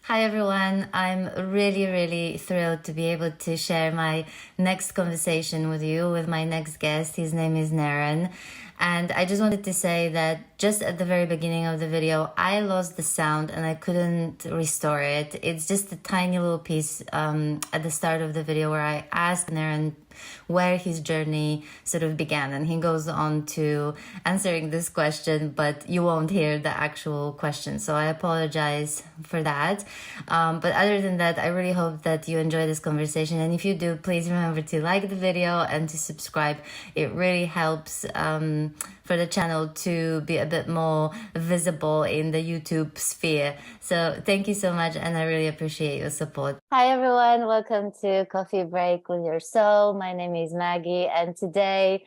Hi everyone. I'm really thrilled to be able to share my next conversation with you, with my next guest. His name is Naran. And I just wanted to say that just at the very beginning of the video, I lost the sound and I couldn't restore it. It's just a tiny little piece at the start of the video where I asked Naran where his journey sort of began, and he goes on to answering this question, but you won't hear the actual question, so I apologize for that. But other than that, I really hope that you enjoy this conversation, and if you do, please remember to like the video and to subscribe. It really helps for the channel to be a bit more visible in the YouTube sphere. So thank you so much, and I really appreciate your support. Hi everyone, welcome to Coffee Break with Your Soul. My name is Maggie, and today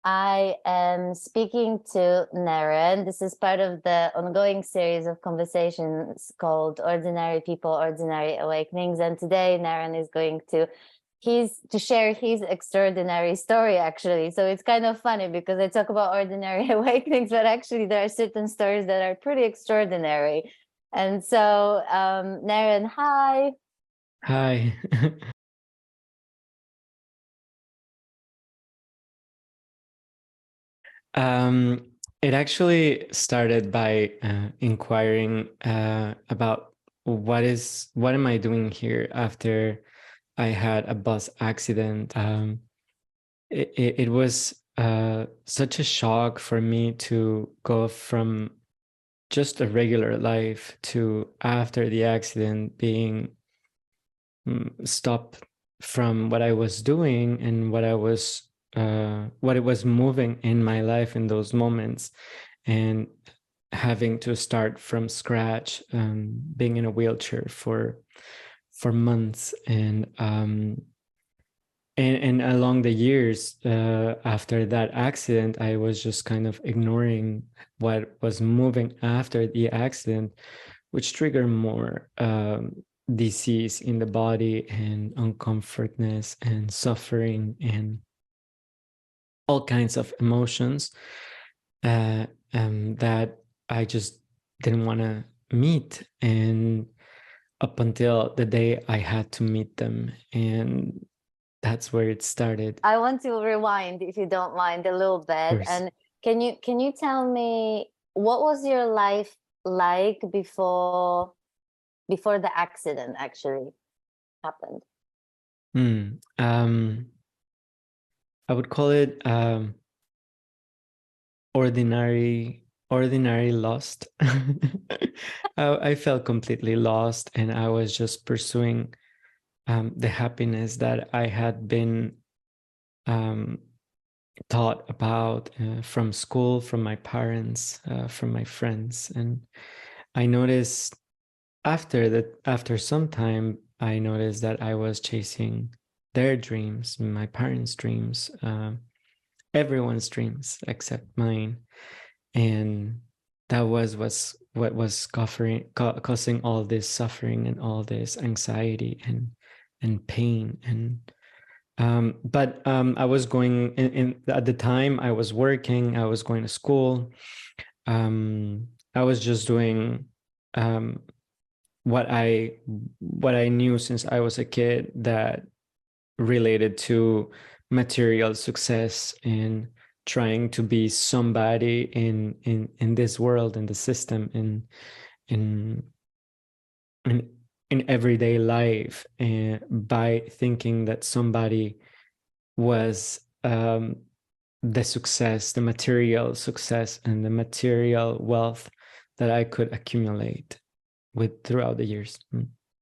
I am speaking to Naran. This is part of the ongoing series of conversations called Ordinary People, Ordinary Awakenings. And today Naran is going to share his extraordinary story, actually. So it's kind of funny because I talk about ordinary awakenings, but actually there are certain stories that are pretty extraordinary. And so Naran, hi. Hi. It actually started by inquiring about what am I doing here after I had a bus accident. It was such a shock for me to go from just a regular life to, after the accident, being stopped from what I was doing and what it was moving in my life in those moments, and having to start from scratch, being in a wheelchair for months, and along the years after that accident, I was just kind of ignoring what was moving after the accident, which triggered more disease in the body and uncomfortness and suffering and all kinds of emotions that I just didn't want to meet. And up until the day I had to meet them, and that's where it started. I want to rewind, if you don't mind, a little bit. And can you tell me, what was your life like before the accident actually happened? I would call it ordinary lost. I felt completely lost, and I was just pursuing the happiness that I had been taught about from school, from my parents, from my friends. And I noticed after some time, I noticed that I was chasing their dreams, my parents' dreams, everyone's dreams except mine. And that was what was causing all this suffering and all this anxiety and pain. And but I was going at the time, I was working, I was going to school. I was just doing what I knew since I was a kid, that related to material success and trying to be somebody in this world, in the system, in in in everyday life, and by thinking that somebody was the success, the material success, and the material wealth that I could accumulate with throughout the years.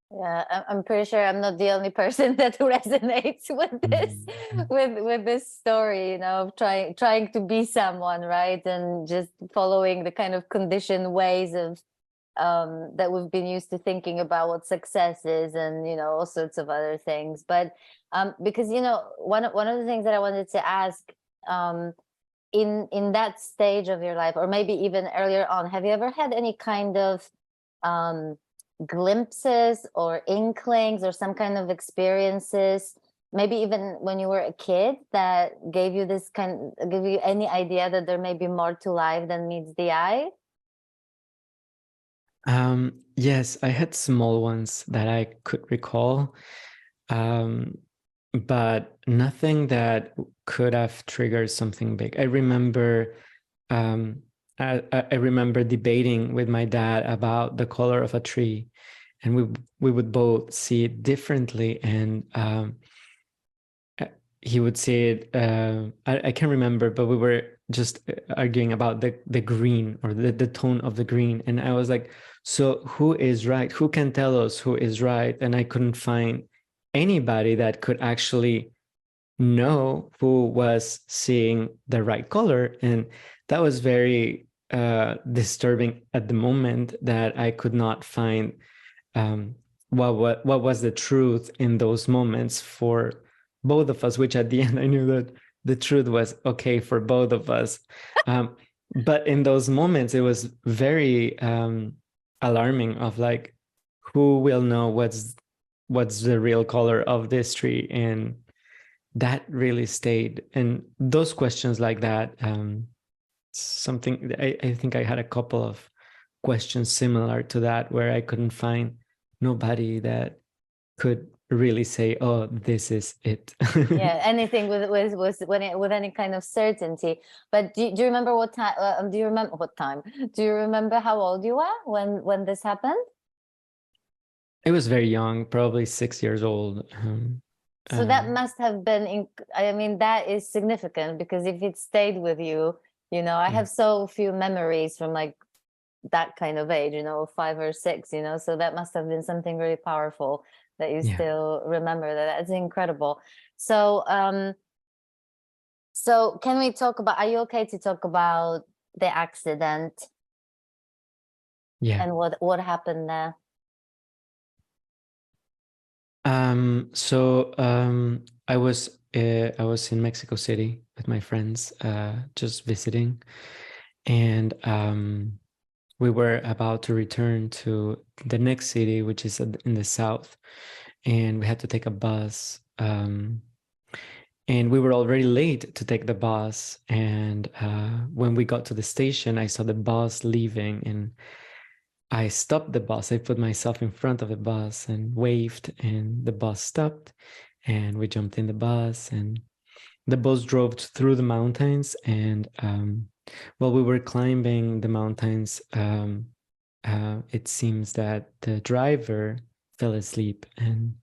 Yeah, I'm pretty sure I'm not the only person that resonates with this, with this story, of trying to be someone, right? And just following the kind of conditioned ways of that we've been used to thinking about what success is, and all sorts of other things. But because one of the things that I wanted to ask, in that stage of your life, or maybe even earlier on, have you ever had any kind of glimpses or inklings or some kind of experiences, maybe even when you were a kid, that give you any idea that there may be more to life than meets the eye? Yes, I had small ones that I could recall, um, but nothing that could have triggered something big. I remember, um, I remember debating with my dad about the color of a tree, and we would both see it differently, and uh, he would say it. I can't remember, but we were just arguing about the green, or the tone of the green, and I was like, "So who is right? Who can tell us who is right?" And I couldn't find anybody that could actually know who was seeing the right color, and that was very disturbing at the moment, that I could not find um, what was the truth in those moments for both of us, which at the end I knew that the truth was okay for both of us. Um, but in those moments, it was very alarming of like, who will know what's the real color of this tree? And that really stayed. And those questions like that, something I think I had a couple of questions similar to that, where I couldn't find nobody that could really say, "Oh, this is it." Yeah, anything with any kind of certainty. But do you remember what time? Do you remember what time? Do you remember how old you were when this happened? I was very young, probably 6 years old. So that must have been, I mean, that is significant, because if it stayed with you, I yeah, have so few memories from like that kind of age, 5 or 6, so that must have been something really powerful that you yeah, still remember that. That's incredible. So can we talk about, are you okay to talk about the accident yeah. and what happened there? I was in Mexico City with my friends, just visiting, and we were about to return to the next city, which is in the south, and we had to take a bus. And we were already late to take the bus. And when we got to the station, I saw the bus leaving, and I stopped the bus. I put myself in front of the bus and waved, and the bus stopped. And we jumped in the bus, and the bus drove through the mountains. And while we were climbing the mountains, it seems that the driver fell asleep, and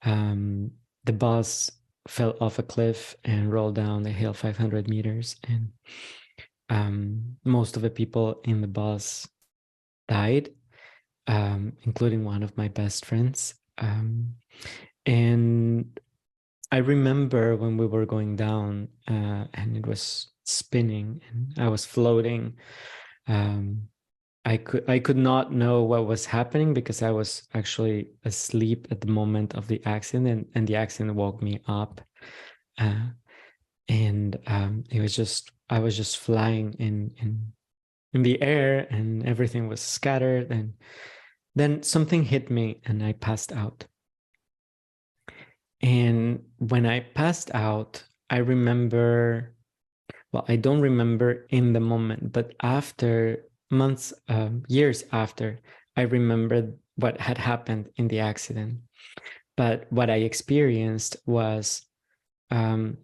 um, the bus fell off a cliff and rolled down the hill 500 meters. And most of the people in the bus died, including one of my best friends. And I remember when we were going down, and it was spinning and I was floating. Um, I could not know what was happening, because I was actually asleep at the moment of the accident, and the accident woke me up. Uh, and it was just I was just flying in the air, and everything was scattered. And then something hit me, and I passed out. And when I passed out, I remember, well, I don't remember in the moment, but after months, years after, I remembered what had happened in the accident. But what I experienced was um,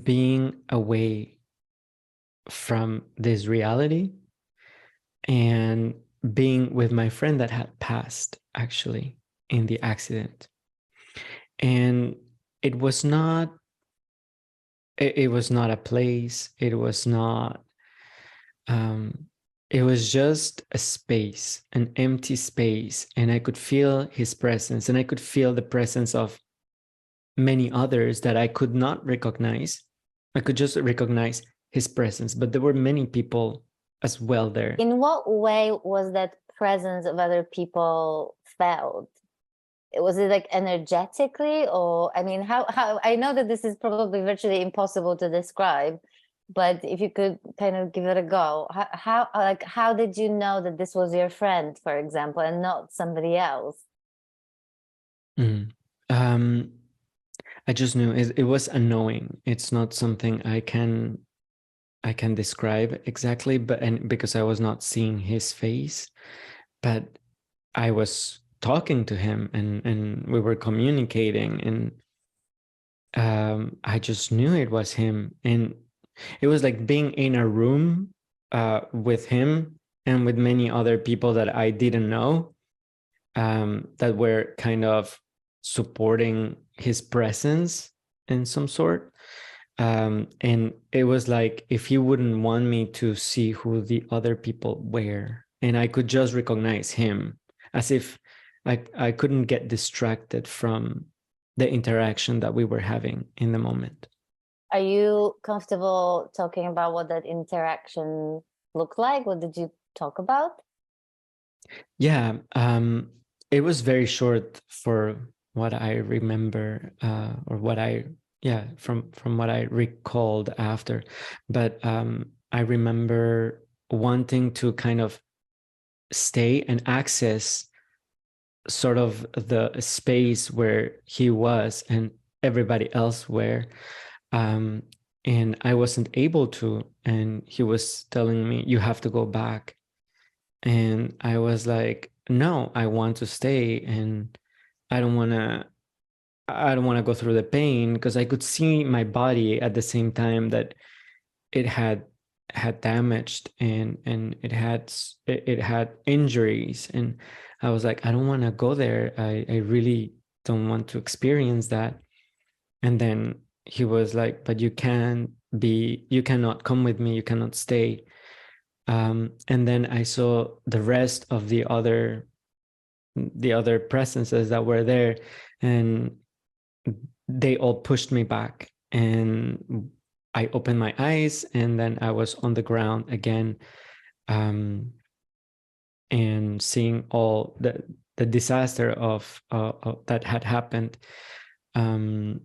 being away from this reality, and being with my friend that had passed actually in the accident. And it was not it was not a place, um it was just a space, an empty space, and I could feel his presence, and I could feel the presence of many others that I could not recognize. I could just recognize his presence, but there were many people as well there. In what way was that presence of other people felt? Was it like energetically, or I mean, how I know that this is probably virtually impossible to describe, but if you could kind of give it a go, how did you know that this was your friend, for example, and not somebody else? Mm. Um, I just knew it was a knowing. It's not something I can describe exactly, but and because I was not seeing his face, but I was talking to him, and we were communicating, and I just knew it was him. And it was like being in a room with him and with many other people that I didn't know, that were kind of supporting his presence in some sort. And it was like if he wouldn't want me to see who the other people were, and I could just recognize him, as if I couldn't get distracted from the interaction that we were having in the moment. Are you comfortable talking about what that interaction looked like? What did you talk about? Yeah, it was very short for what I remember, or what I, yeah, from what I recalled after. But I remember wanting to kind of stay and access sort of the space where he was and everybody else were. Um, and I wasn't able to. And he was telling me, "You have to go back." And I was like, "No, I want to stay, and I don't want to I don't want to go through the pain," because I could see my body at the same time that it had damaged, and it had injuries. And I was like, "I don't want to go there. I really don't want to experience that." And then he was like, "But you cannot come with me, you cannot stay." And then I saw the rest of the other presences that were there, and they all pushed me back, and I opened my eyes, and then I was on the ground again, and seeing all the disaster of that had happened. um,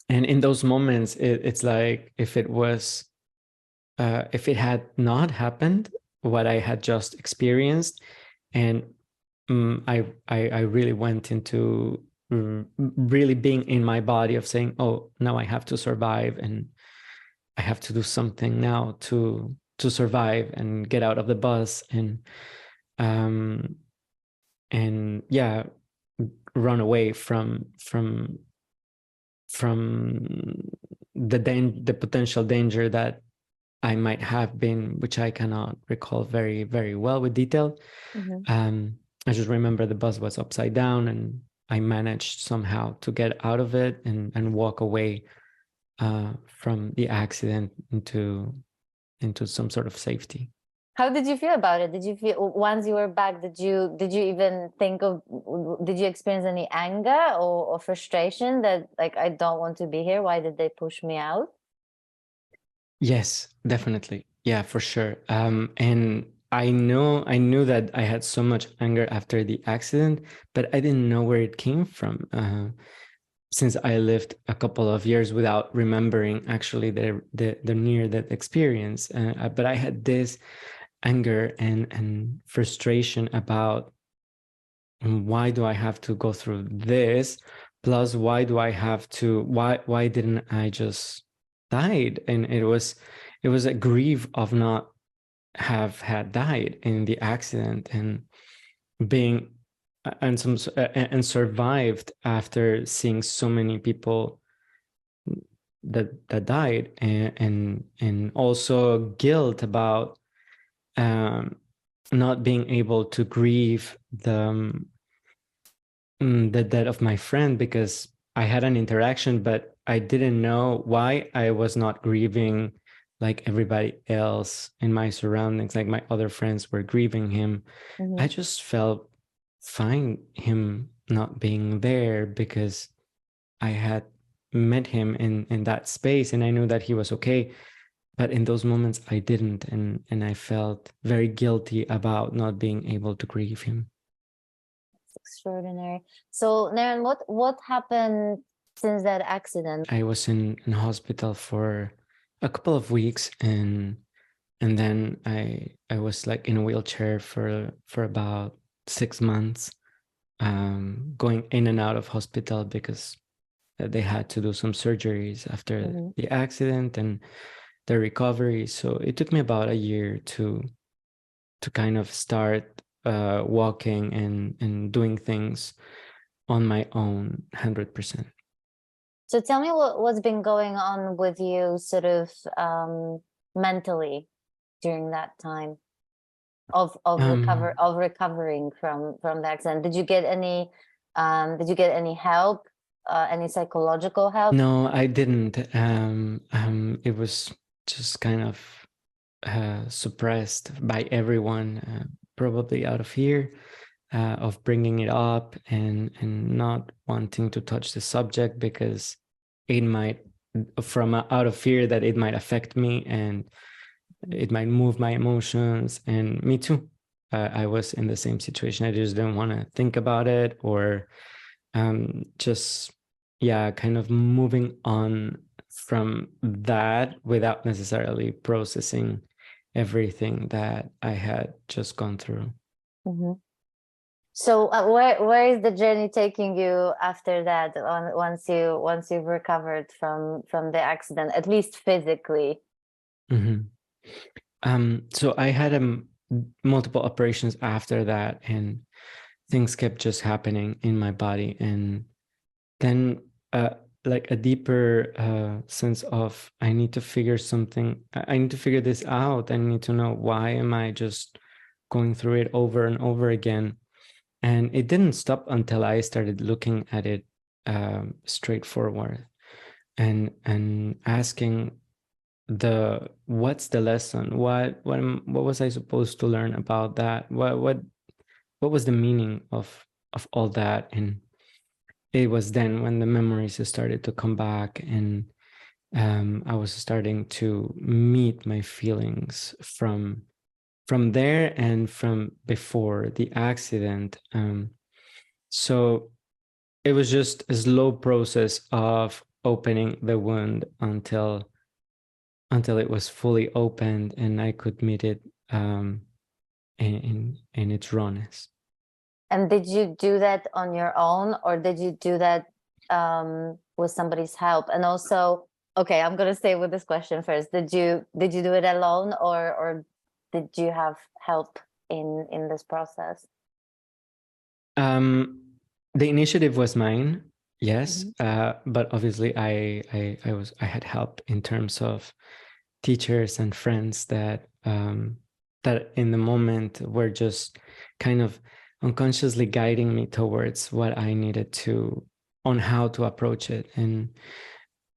and in those moments, it's like if it had not happened, what I had just experienced, and I really went into really being in my body, of saying, "Oh, now I have to survive, and I have to do something now to survive and get out of the bus, um and yeah, run away from the potential danger that I might have been," which I cannot recall very, very well with detail. Mhm. I just remember the bus was upside down, and I managed somehow to get out of it and walk away from the accident into some sort of safety. How did you feel about it? Did you feel once you were back, did you even think of, did you experience any anger or frustration that like, I don't want to be here? Why did they push me out? Yes, definitely. Yeah, for sure. And I knew that I had so much anger after the accident, but I didn't know where it came from. Since I lived a couple of years without remembering actually the near death experience. But I had this anger and frustration about, why do I have to go through this? Plus, why didn't I just died? And it was a grief of not have had died in the accident, and being and survived after seeing so many people that died, and also guilt about um, not being able to grieve the death of my friend, because I had an interaction, but I didn't know why I was not grieving like everybody else in my surroundings, like my other friends were grieving him. I Mhm. just felt fine him not being there, because I had met him in that space, and I knew that he was okay. But in those moments I didn't, and I felt very guilty about not being able to grieve him. Extraordinary. So, Naren, what happened since that accident? I was in hospital for a couple of weeks, and then I was like in a wheelchair for about 6 months, going in and out of hospital, because they had to do some surgeries after Mhm. the accident and the recovery. So it took me about a year to kind of start walking and doing things on my own 100%. So tell me what's been going on with you sort of mentally during that time of recovering from the accident. Did you get any help, any psychological help? No, I didn't. It was just kind of suppressed by everyone, probably out of fear of bringing it up and not wanting to touch the subject because it might, from out of fear that it might affect me and it might move my emotions. And me too. I was in the same situation. I just didn't want to think about it, or just, yeah, kind of moving on from that without necessarily processing everything that I had just gone through. Mm-hmm. So where is the journey taking you after that? Once you've recovered from the accident, at least physically. Mm-hmm. So I had multiple operations after that, and things kept just happening in my body, and then like a deeper sense of I need to figure something. I need to figure this out. I need to know, why am I just going through it over and over again? And it didn't stop until I started looking at it straightforward and asking what's the lesson? What was I supposed to learn about that? What was the meaning of all that? And it was then when the memories started to come back, and I was starting to meet my feelings from there and from before the accident. So it was just a slow process of opening the wound until it was fully opened and I could meet it in its rawness. And did you do that on your own, or did you do that with somebody's help? And also, okay, I'm gonna stay with this question first. Did you do it alone, or did you have help in this process? The initiative was mine, yes, but obviously I had help in terms of teachers and friends that that in the moment were just kind of unconsciously guiding me towards what I needed to, on how to approach it. And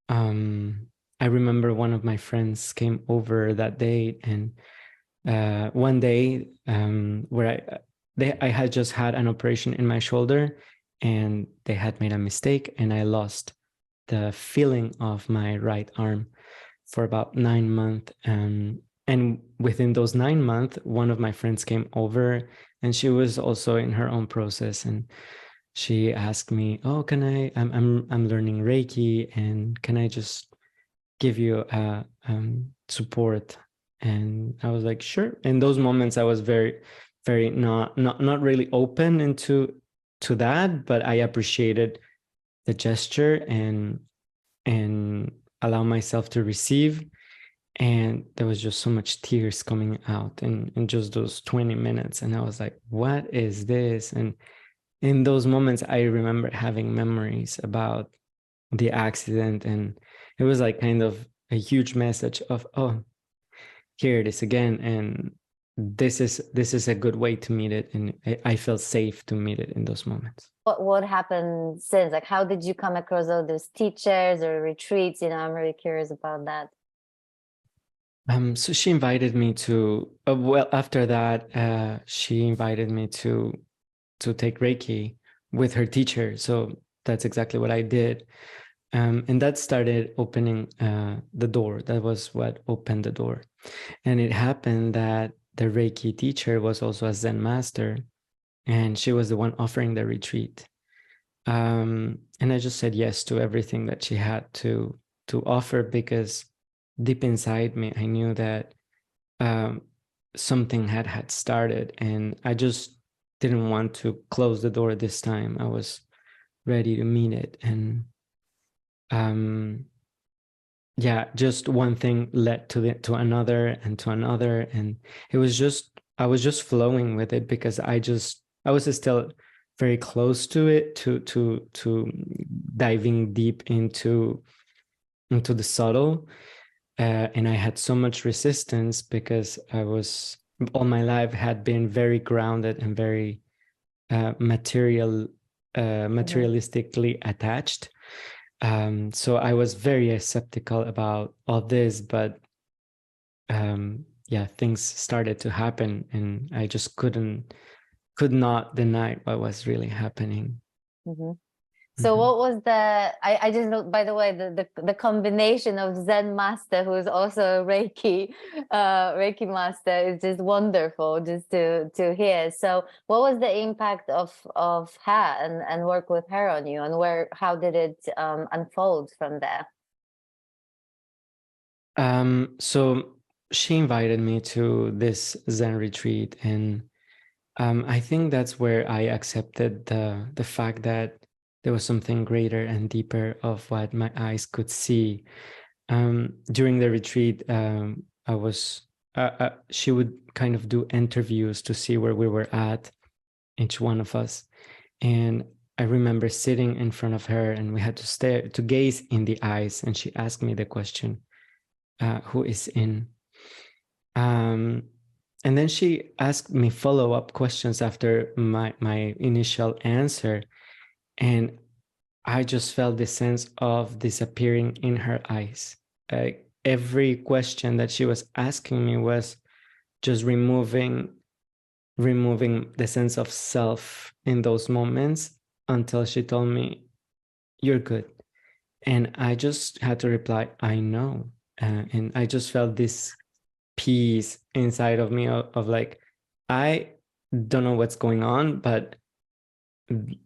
I remember one of my friends came over that day, and one day where I had just had an operation in my shoulder, and they had made a mistake, and I lost the feeling of my right arm for about 9 months. And within those 9 months, one of my friends came over, and she was also in her own process, and she asked me, "Oh, can I'm learning Reiki, and can I just give you support?" And I was like, "Sure." In those moments, I was very, very not really open to that, but I appreciated the gesture and allow myself to receive. And there was just so much tears coming out in just those 20 minutes. And I was like, what is this? And in those moments, I remember having memories about the accident. And it was like kind of a huge message of, oh, here it is again. And this is a good way to meet it. And I felt safe to meet it in those moments. What happened since? Like, how did you come across all those teachers or retreats? I'm really curious about that. So she invited me to, well, after that, she invited me to take Reiki with her teacher. So that's exactly what I did. And that started opening the door. That was what opened the door. And it happened that the Reiki teacher was also a Zen Master, and she was the one offering the retreat. And I just said yes to everything that she had to offer, because deep inside me, I knew that something had started, and I just didn't want to close the door this time. I was ready to meet it. And yeah, just one thing led to another and to another, and it was just I was just flowing with it because I was still very close to it, to diving deep into the subtle. And I had so much resistance because I was all my life had been very grounded and very materialistically attached. So I was very skeptical about all this, but yeah, things started to happen, and I just could not deny what was really happening. Mm-hmm. So what was I just know, by the way, the combination of Zen Master, who is also a Reiki master, is just wonderful just to hear. So what was the impact of her and work with her on you, and how did it unfold from there? So she invited me to this Zen retreat, and I think that's where I accepted the fact that there was something greater and deeper of what my eyes could see. During the retreat, I was she would kind of do interviews to see where we were at, each one of us, and I remember sitting in front of her, and we had to gaze in the eyes, and she asked me the question, "Who is in?" Um, and then she asked me follow-up questions after my initial answer, and I just felt this sense of disappearing in her eyes. Every question that she was asking me was just removing the sense of self in those moments, until she told me, "You're good." And I just had to reply, "I know." And I just felt this peace inside of me of like, I don't know what's going on, but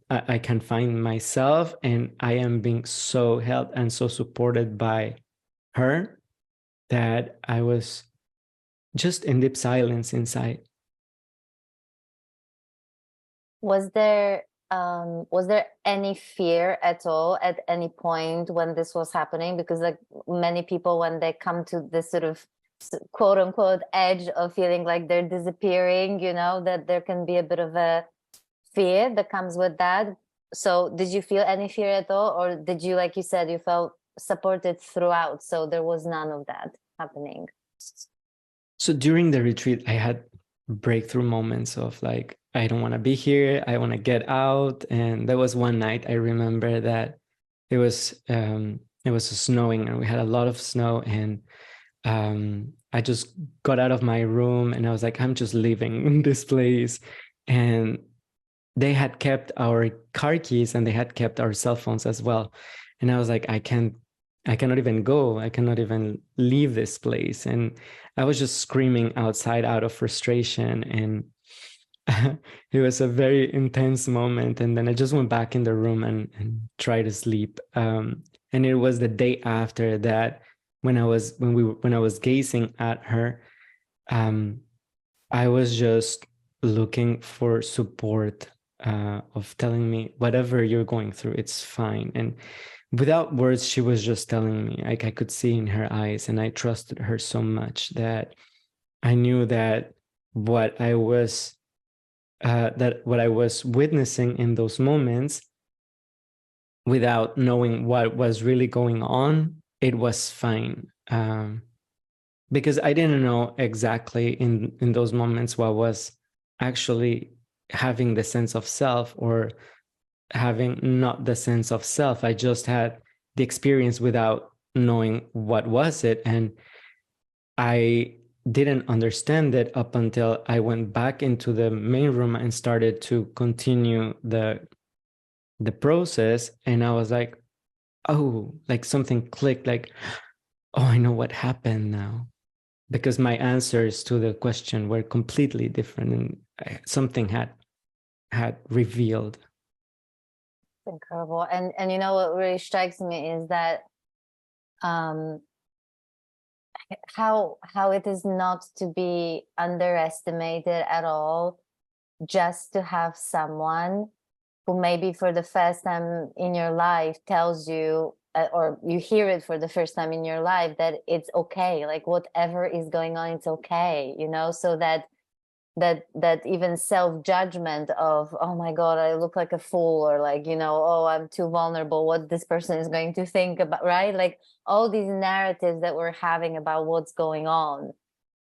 I can find myself, and I am being so helped and so supported by her, that I was just in deep silence inside. Was there any fear at all at any point when this was happening? Because like many people, when they come to this sort of quote unquote edge of feeling like they're disappearing, that there can be a bit of a fear that comes with that. So did you feel any fear at all, or did you, like you said, you felt supported throughout, so there was none of that happening? So during the retreat, I had breakthrough moments of like, I don't want to be here, I want to get out. And there was one night I remember that it was snowing, and we had a lot of snow, and I just got out of my room, and I was like, I'm just leaving this place. And they had kept our car keys, and they had kept our cell phones as well. And I was like, I cannot even go. I cannot even leave this place. And I was just screaming outside out of frustration. And it was a very intense moment. And then I just went back in the room and tried to sleep. And it was the day after that, when I was gazing at her, I was just looking for support, of telling me, whatever you're going through, it's fine. And without words, she was just telling me, like, I could see in her eyes, and I trusted her so much that I knew that what I was what I was witnessing in those moments, without knowing what was really going on, it was fine. Because I didn't know exactly in those moments what was actually having the sense of self, or having not the sense of self. I just had the experience without knowing what was it. And I didn't understand it up until I went back into the main room and started to continue the process. And I was like, oh, like something clicked, like, oh, I know what happened now. Because my answers to the question were completely different, and something had revealed. Incredible. And what really strikes me is that um how it is not to be underestimated at all, just to have someone who maybe for the first time in your life tells you, or you hear it for the first time in your life, that it's okay, like whatever is going on, it's okay, so that that even self-judgment of, oh my God, I look like a fool, or like, oh, I'm too vulnerable, what this person is going to think about, right? Like all these narratives that we're having about what's going on,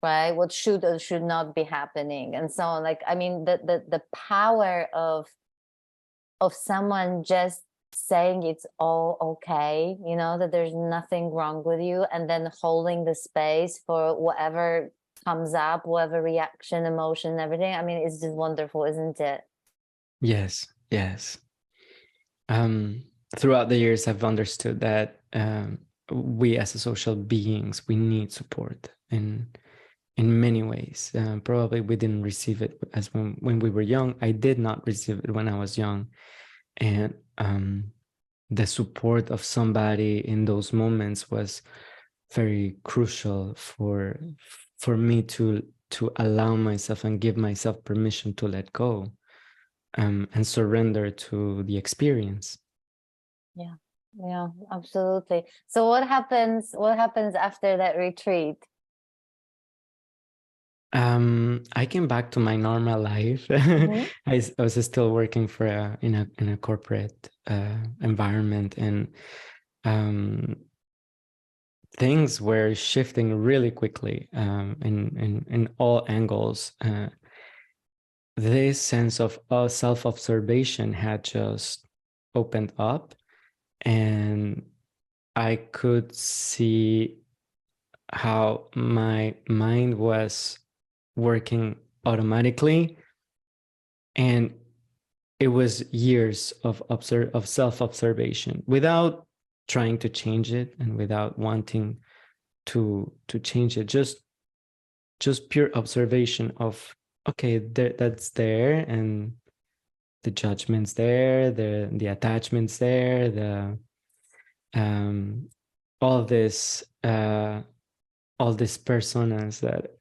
right? What should or should not be happening, and so on. Like, I mean, the power of someone just saying it's all okay, that there's nothing wrong with you, and then holding the space for whatever comes up, whatever reaction, emotion, everything. I mean, it's just wonderful, isn't it? Yes, yes. Throughout the years, I've understood that we as a social beings, we need support in many ways. Probably we didn't receive it as when we were young. I did not receive it when I was young. And the support of somebody in those moments was very crucial for me to allow myself and give myself permission to let go, and surrender to the experience. Yeah, yeah, absolutely. So what happens after that retreat? I came back to my normal life. Mm-hmm. I was still working for in a corporate environment, and um, things were shifting really quickly, in all angles. This sense of self-observation had just opened up, and I could see how my mind was working automatically, and it was years of self-observation without trying to change it and without wanting to change it. Just pure observation of, okay, that's there, and the judgment's there, the attachment's there, the um all this all these personas that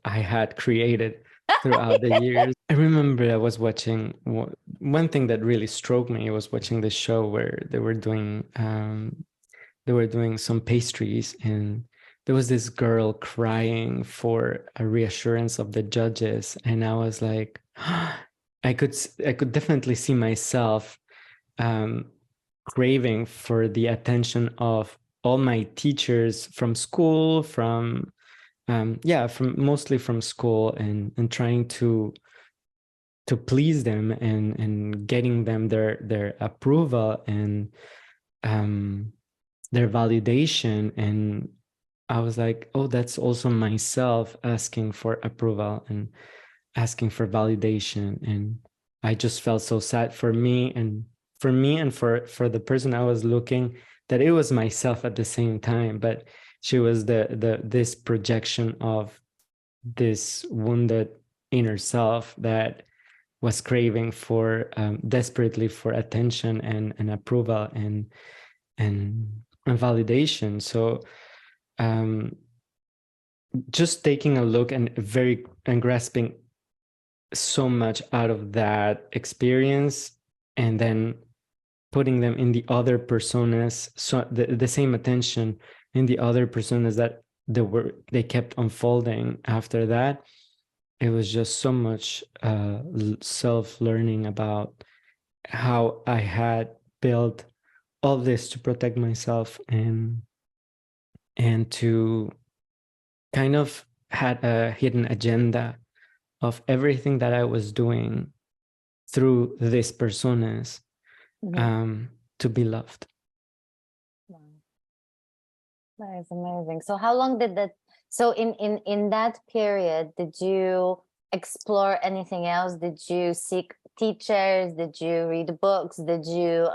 I had created throughout the years. I remember I was watching one thing that really struck me was watching the show where they were doing some pastries, and there was this girl crying for a reassurance of the judges, and I was like, I could definitely see myself um, craving for the attention of all my teachers from school, from from mostly from school, and trying to please them, and getting them their approval, and um, their validation. And I was like, oh, that's also myself asking for approval and asking for validation. And I just felt so sad for me, and for the person I was looking, that it was myself at the same time, but she was the this projection of this wounded inner self that was craving for desperately for attention and approval and validation. So just taking a look and grasping so much out of that experience, and then putting them in the other personas, so the same attention in the other personas that they kept unfolding after that. It was just so much self-learning about how I had built all this to protect myself, and to kind of had a hidden agenda of everything that I was doing through these personas, Mhm. to be loved. Wow. That is amazing. So how long did that, so in that period, did you explore anything else? Did you seek teachers? Did you read books? Did you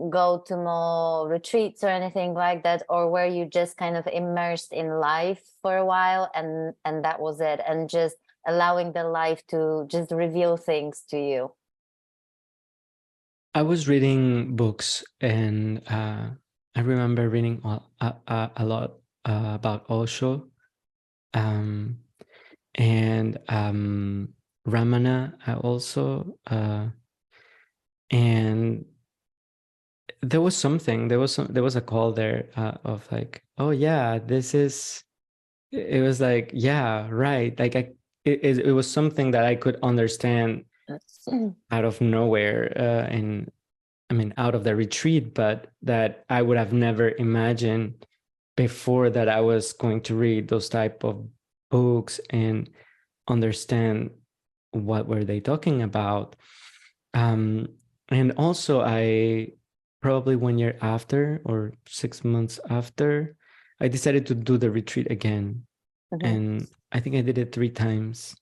go to more retreats or anything like that? Or were you just kind of immersed in life for a while, and that was it, and just allowing the life to just reveal things to you? I was reading books, and I remember reading a lot about Osho, um, and Ramana also, and there was something, there was a call there of like, oh yeah, this is, it was like, yeah, right, like it was something that I could understand out of nowhere, and I mean out of the retreat, but that I would have never imagined before, that I was going to read those type of books and understand what were they talking about. And also, I probably 1 year after or 6 months after, I decided to do the retreat again. And I think I did it 3 times.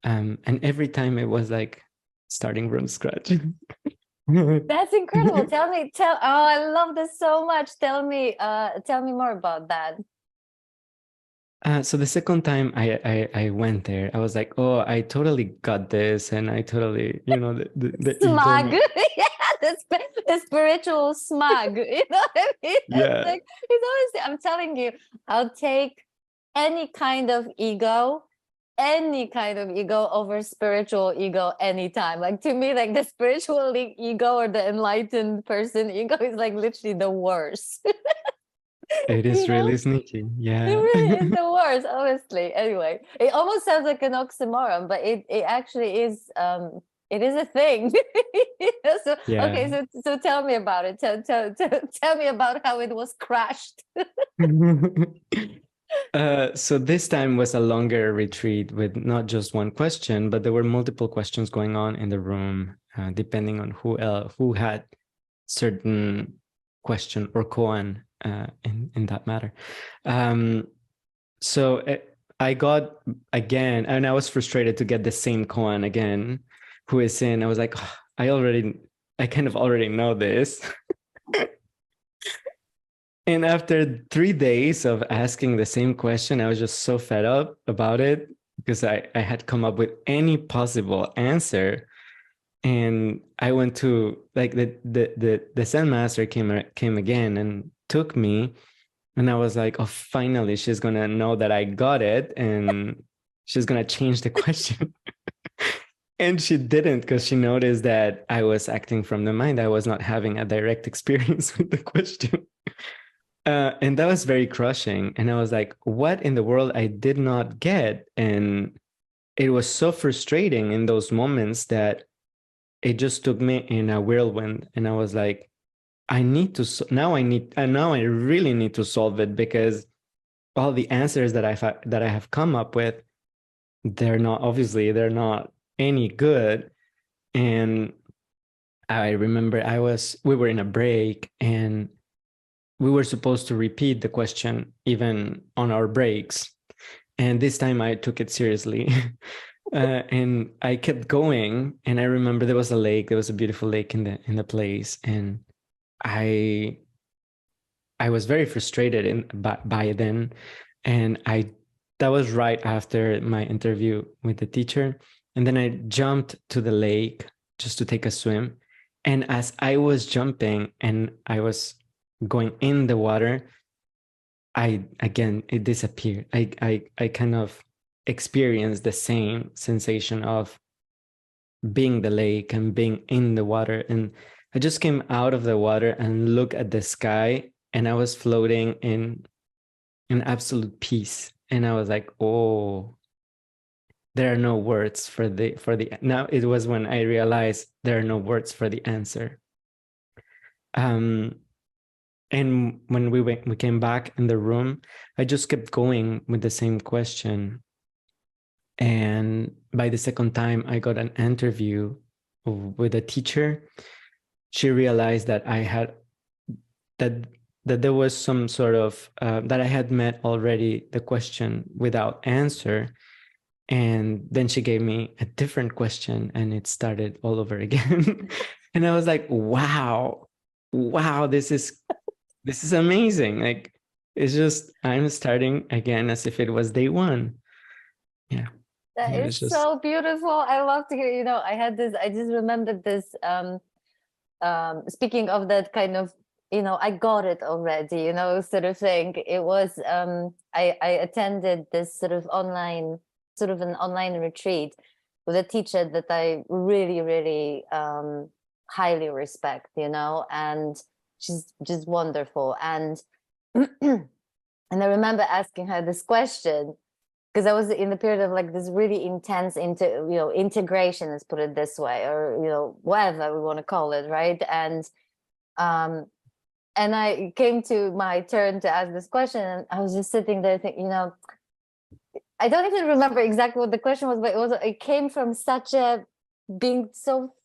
And every time it was like starting from scratch. That's incredible. Oh, I love this so much. Tell me more about that. So the second time I went there, I was like, oh, I totally got this. And I totally, the ego. Smug. Yeah, the spiritual smug. You know what I mean? It's Yeah, like, it's always, I'm telling you, I'll take any kind of ego, over spiritual ego anytime. Like, to me, like the spiritual ego or the enlightened person ego is like literally the worst. it You is know? really sneaky. It Yeah. really is the worst, honestly. Anyway, it almost sounds like an oxymoron, but it actually is. It is a thing. So Yeah. okay, so tell me about it. Tell me about how it was crashed. So this time was a longer retreat with not just one question, but there were multiple questions going on in the room, depending on who had certain question or koan, in that matter. So I got again, and I was frustrated to get the same koan again, who is in. I was like, "Oh, I kind of already know this." And after 3 days of asking the same question, I was just so fed up about it, because I had come up with any possible answer. And I went to, like, the Zen Master came again and took me. And I was like, oh, finally, she's gonna know that I got it, and she's gonna change the question. And she didn't, because she noticed that I was acting from the mind. I was not having a direct experience with the question. And that was very crushing. And I was like, what in the world I did not get? And it was so frustrating in those moments that it just took me in a whirlwind. And I was like, I need to, now I really need to solve it, because all the answers that I have come up with, they're not any good. And I remember we were in a break, and we were supposed to repeat the question even on our breaks. And this time I took it seriously. And I kept going. And I remember there was a beautiful lake in the place. And I was very frustrated by then. And that was right after my interview with the teacher. And then I jumped to the lake just to take a swim. And as I was jumping and I was going in the water, it disappeared. I kind of experienced the same sensation of being the lake and being in the water. And I just came out of the water and looked at the sky, and I was floating in absolute peace. And I was like, oh, there are no words for the now. It was when I realized there are no words for the answer. And when we came back in the room, I just kept going with the same question. And by the second time I got an interview with a teacher, she realized that that there was some sort of that I had met already the question without answer. And then she gave me a different question, and it started all over again. And I was like, wow, this is amazing. Like, it's just, I'm starting again as if it was day one. Yeah. That It was is just, so beautiful. I love to hear, I just remembered this speaking of that kind of, I got it already, sort of thing. It was I attended this sort of an online retreat with a teacher that I really, really highly respect, and she's just wonderful. And and I remember asking her this question, because I was in the period of like this really intense integration, let's put it this way, or whatever we want to call it, right? Um and I came to my turn to ask this question, and I was just sitting there thinking, I don't even remember exactly what the question was, but it came from such a being so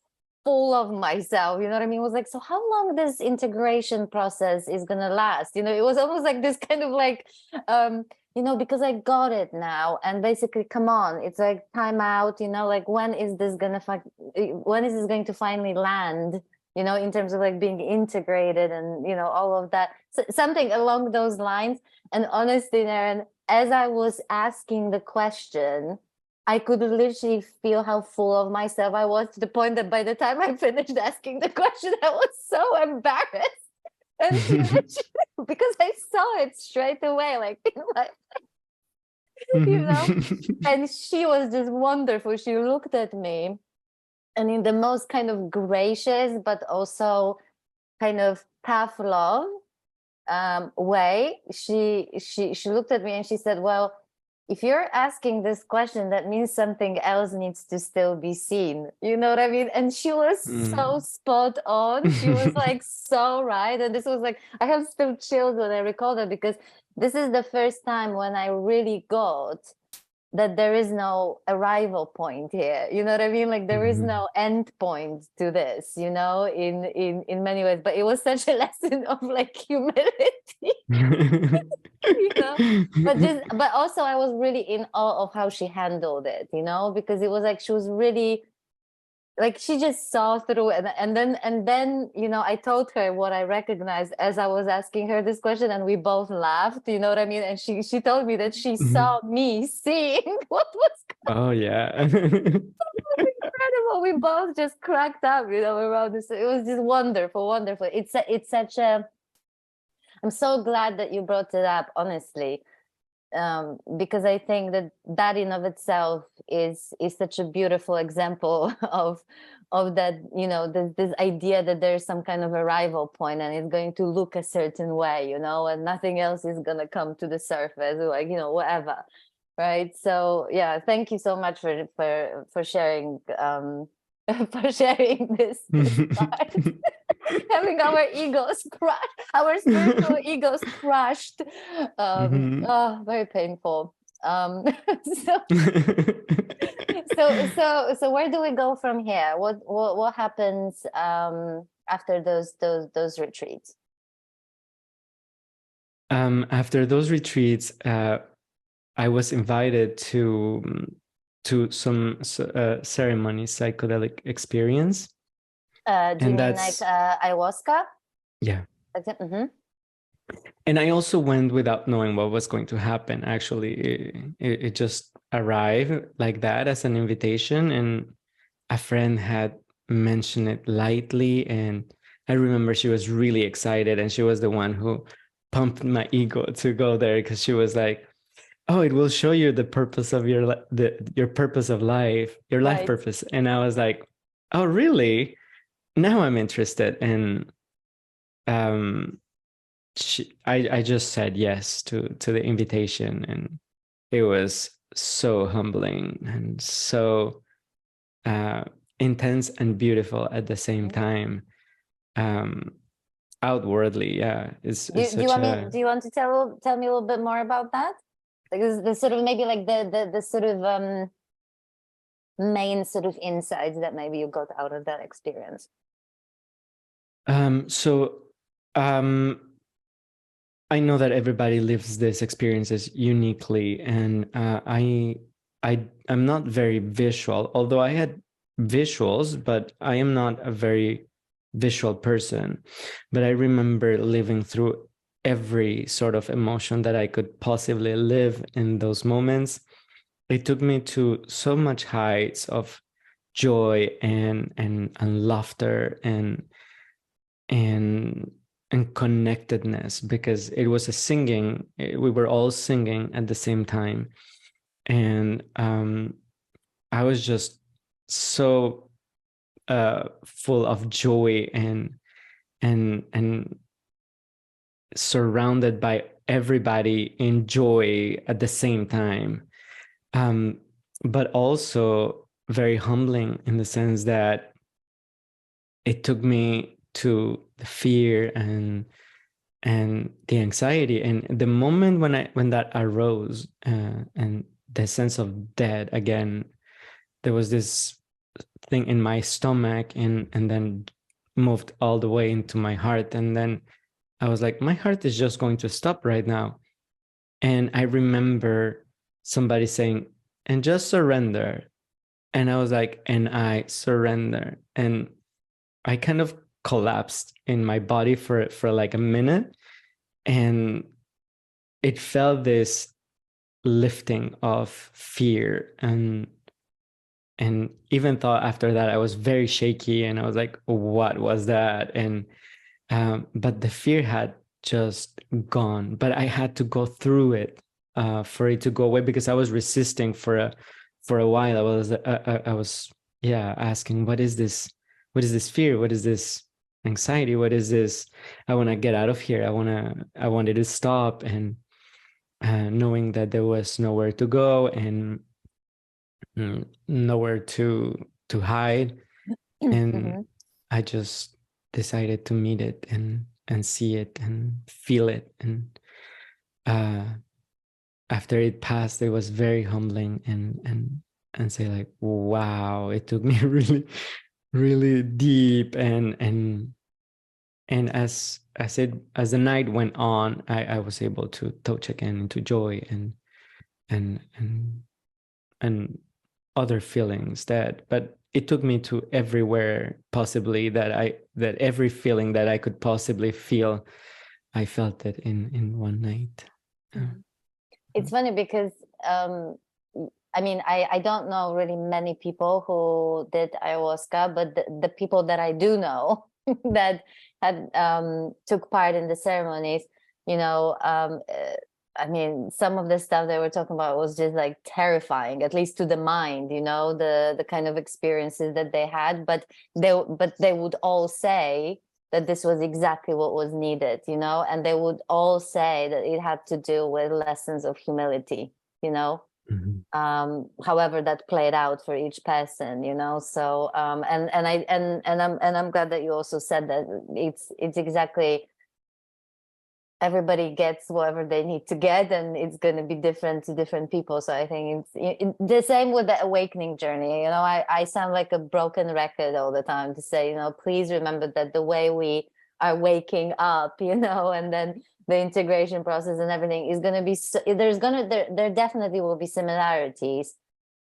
full of myself, you know what I mean? It was like, so how long this integration process is gonna last? It was almost like this kind of like because I got it now, and basically, come on, it's like time out, like when is this going to finally land, in terms of like being integrated and all of that, so, something along those lines. And honestly, Naren, as I was asking the question, I could literally feel how full of myself I was, to the point that by the time I finished asking the question, I was so embarrassed. And she literally, because I saw it straight away, like, and she was just wonderful. She looked at me, and in the most kind of gracious, but also kind of tough love way, she looked at me and she said, well, if you're asking this question, that means something else needs to still be seen. You know what I mean? And she was so spot on. She was like so right. And this was like, I have still chills when I recall that, because this is the first time when I really got that there is no arrival point here. You know what I mean? Like there is no end point to this, in many ways. But it was such a lesson of like humility. But also I was really in awe of how she handled it, because it was like she was really like, she just saw through it. And then I told her what I recognized as I was asking her this question, and we both laughed, you know what I mean? And she told me that she saw me seeing what was oh yeah. incredible. We both just cracked up, around this. It was just wonderful. It's such a, I'm so glad that you brought it up, honestly, because I think that in of itself is such a beautiful example of that, this idea that there's some kind of arrival point, and it's going to look a certain way, and nothing else is going to come to the surface, like, whatever, right? So yeah, thank you so much for sharing for sharing this part. Having our egos crushed, our spiritual egos crushed. Oh, very painful. So, so where do we go from here? What happens after those retreats? After those retreats, I was invited to some ceremony, psychedelic experience. Do you mean like ayahuasca? Yeah. And I also went without knowing what was going to happen. Actually, it just arrived like that as an invitation, and a friend had mentioned it lightly, and I remember she was really excited, and she was the one who pumped my ego to go there, because she was like, oh, it will show you the purpose of your purpose of life, your life purpose. And I was like, oh, really? Now I'm interested. And I just said yes to the invitation, and it was so humbling and so intense and beautiful at the same time. Outwardly, yeah. Do you want to tell me a little bit more about that? Like the sort of, maybe like the sort of main sort of insights that maybe you got out of that experience. I know that everybody lives these experiences uniquely, and I'm not very visual, although I had visuals, but I am not a very visual person. But I remember living through every sort of emotion that I could possibly live in those moments. It took me to so much heights of joy and laughter and connectedness, because it was a singing. We were all singing at the same time, and I was just so full of joy and surrounded by everybody in joy at the same time. um, but also very humbling in the sense that it took me to the fear and the anxiety, and the moment when that arose, and the sense of dead again, there was this thing in my stomach, and then moved all the way into my heart, and then I was like, my heart is just going to stop right now. And I remember somebody saying, and just surrender. And I was like, and I surrender. And I kind of collapsed in my body for like a minute. And it felt this lifting of fear. And even thought after that I was very shaky, and I was like, what was that? And but the fear had just gone, but I had to go through it for it to go away, because I was resisting for a while. I was, yeah, asking, what is this? What is this fear? What is this anxiety? What is this? I want to get out of here. I wanted to stop, and knowing that there was nowhere to go, and nowhere to hide. And Mhm. I just decided to meet it and see it and feel it. And uh, after it passed, it was very humbling, and say like, wow, it took me really, really deep. And as the night went on, I was able to touch again into joy and and and other feelings, that but it took me to everywhere possibly, that every feeling that I could possibly feel, I felt it in one night. Mhm. It's funny because um, I mean, I don't know really many people who did ayahuasca, but the people that I do know that had took part in the ceremonies, you know, I mean, some of the stuff they were talking about was just like terrifying, at least to the mind, you know, the kind of experiences that they had. But they would all say that this was exactly what was needed, you know, and they would all say that it had to do with lessons of humility, you know, Mhm. however that played out for each person, you know. So I'm glad that you also said that it's exactly, everybody gets whatever they need to get, and it's going to be different to different people. So I think it's the same with the awakening journey. You know, I sound like a broken record all the time to say, you know, please remember that the way we are waking up, you know, and then the integration process and everything is going to be there definitely will be similarities,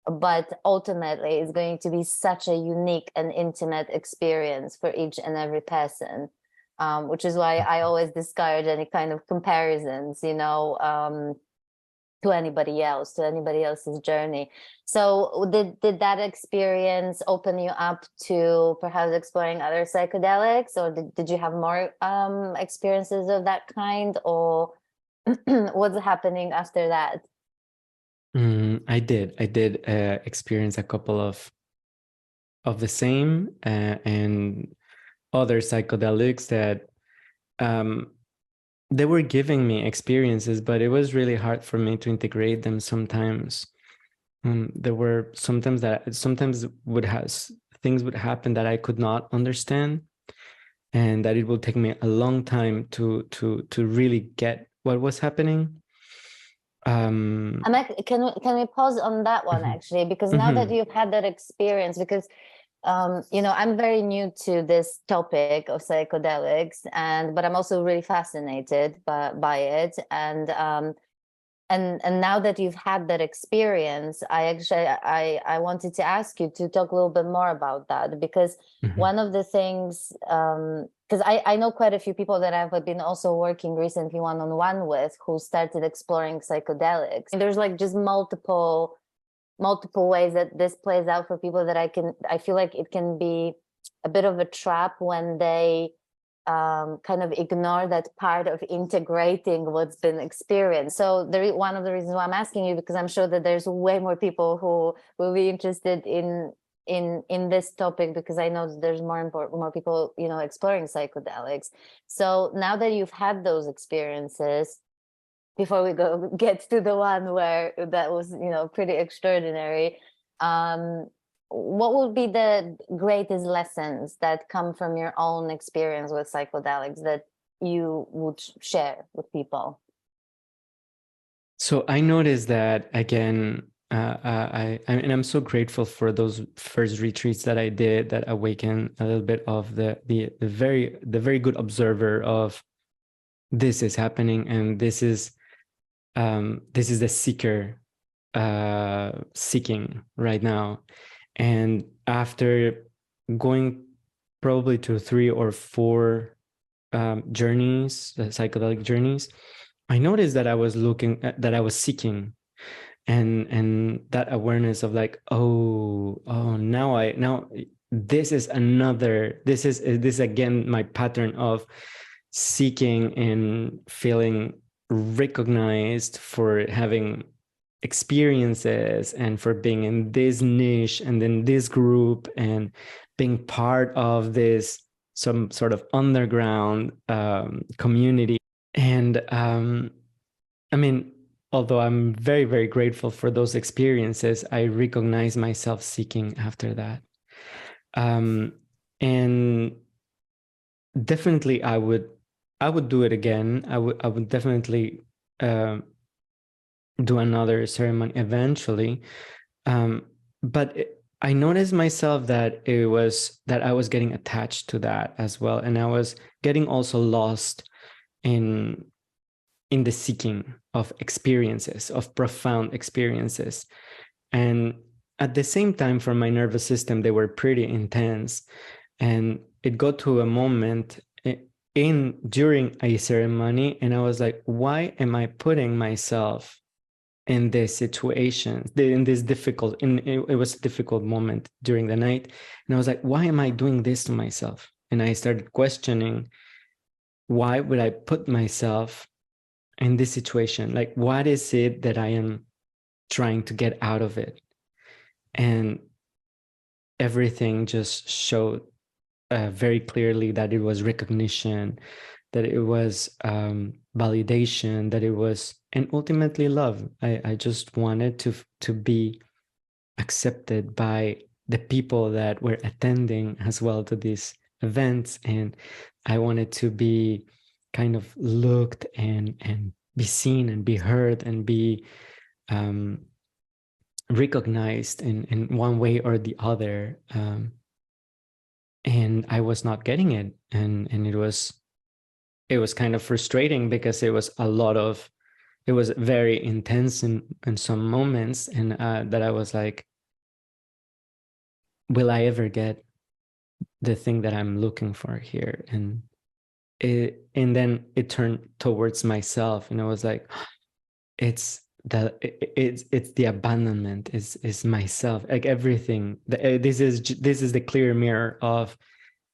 but ultimately it's going to be such a unique and intimate experience for each and every person, which is why I always discourage any kind of comparisons, you know, to anybody else's journey. So did that experience open you up to perhaps exploring other psychedelics, or did you have more experiences of that kind, or what's happening after that? I did experience a couple of the same, and other psychedelics that um, they were giving me experiences, but it was really hard for me to integrate them sometimes. There were sometimes would have things would happen that I could not understand, and that it would take me a long time to really get what was happening. Um, Can we pause on that one mhm, actually? Because now that mhm, you've had that experience, because you know, I'm very new to this topic of psychedelics, but I'm also really fascinated by it. And now that you've had that experience, I wanted to ask you to talk a little bit more about that, because mhm, one of the things, because I know quite a few people that I've been also working recently one-on-one with, who started exploring psychedelics. And there's like just multiple ways that this plays out for people, that I feel like it can be a bit of a trap when they kind of ignore that part of integrating what's been experienced. So one of the reasons why I'm asking you, because I'm sure that there's way more people who will be interested in this topic, because I know that there's more people, you know, exploring psychedelics. So now that you've had those experiences, before we get to the one where that was, pretty extraordinary. What would be the greatest lessons that come from your own experience with psychedelics that you would share with people? So I noticed that again. And I'm so grateful for those first retreats that I did that awakened a little bit of the very good observer of this is happening, and this is the seeker seeking right now. And after going probably to 3 or 4 journeys, psychedelic journeys, I noticed that I was seeking, and that awareness of like, now this is again my pattern of seeking and feeling recognized for having experiences and for being in this niche and in this group and being part of this some sort of underground community. And I mean, although I'm very, very grateful for those experiences, I recognize myself seeking after that. And definitely I would do it again. I would definitely do another ceremony eventually. But I noticed myself that I was getting attached to that as well. And I was getting also lost in the seeking of experiences, of profound experiences. And at the same time, for my nervous system, they were pretty intense. And it got to a moment during a ceremony, and I was like, why am I putting myself in this situation, in this difficult, it was a difficult moment during the night. And I was like, why am I doing this to myself? And I started questioning, why would I put myself in this situation? Like, what is it that I am trying to get out of it? And everything just showed very clearly that it was recognition, that it was validation, that it was, and ultimately love. I just wanted to be accepted by the people that were attending as well to these events. And I wanted to be kind of looked and be seen and be heard and be recognized in one way or the other. And I was not getting it. And it was kind of frustrating because it was very intense in some moments. And that I was like, will I ever get the thing that I'm looking for here? And then it turned towards myself, and I was like, it's the abandonment is myself, like everything. This is the clear mirror of,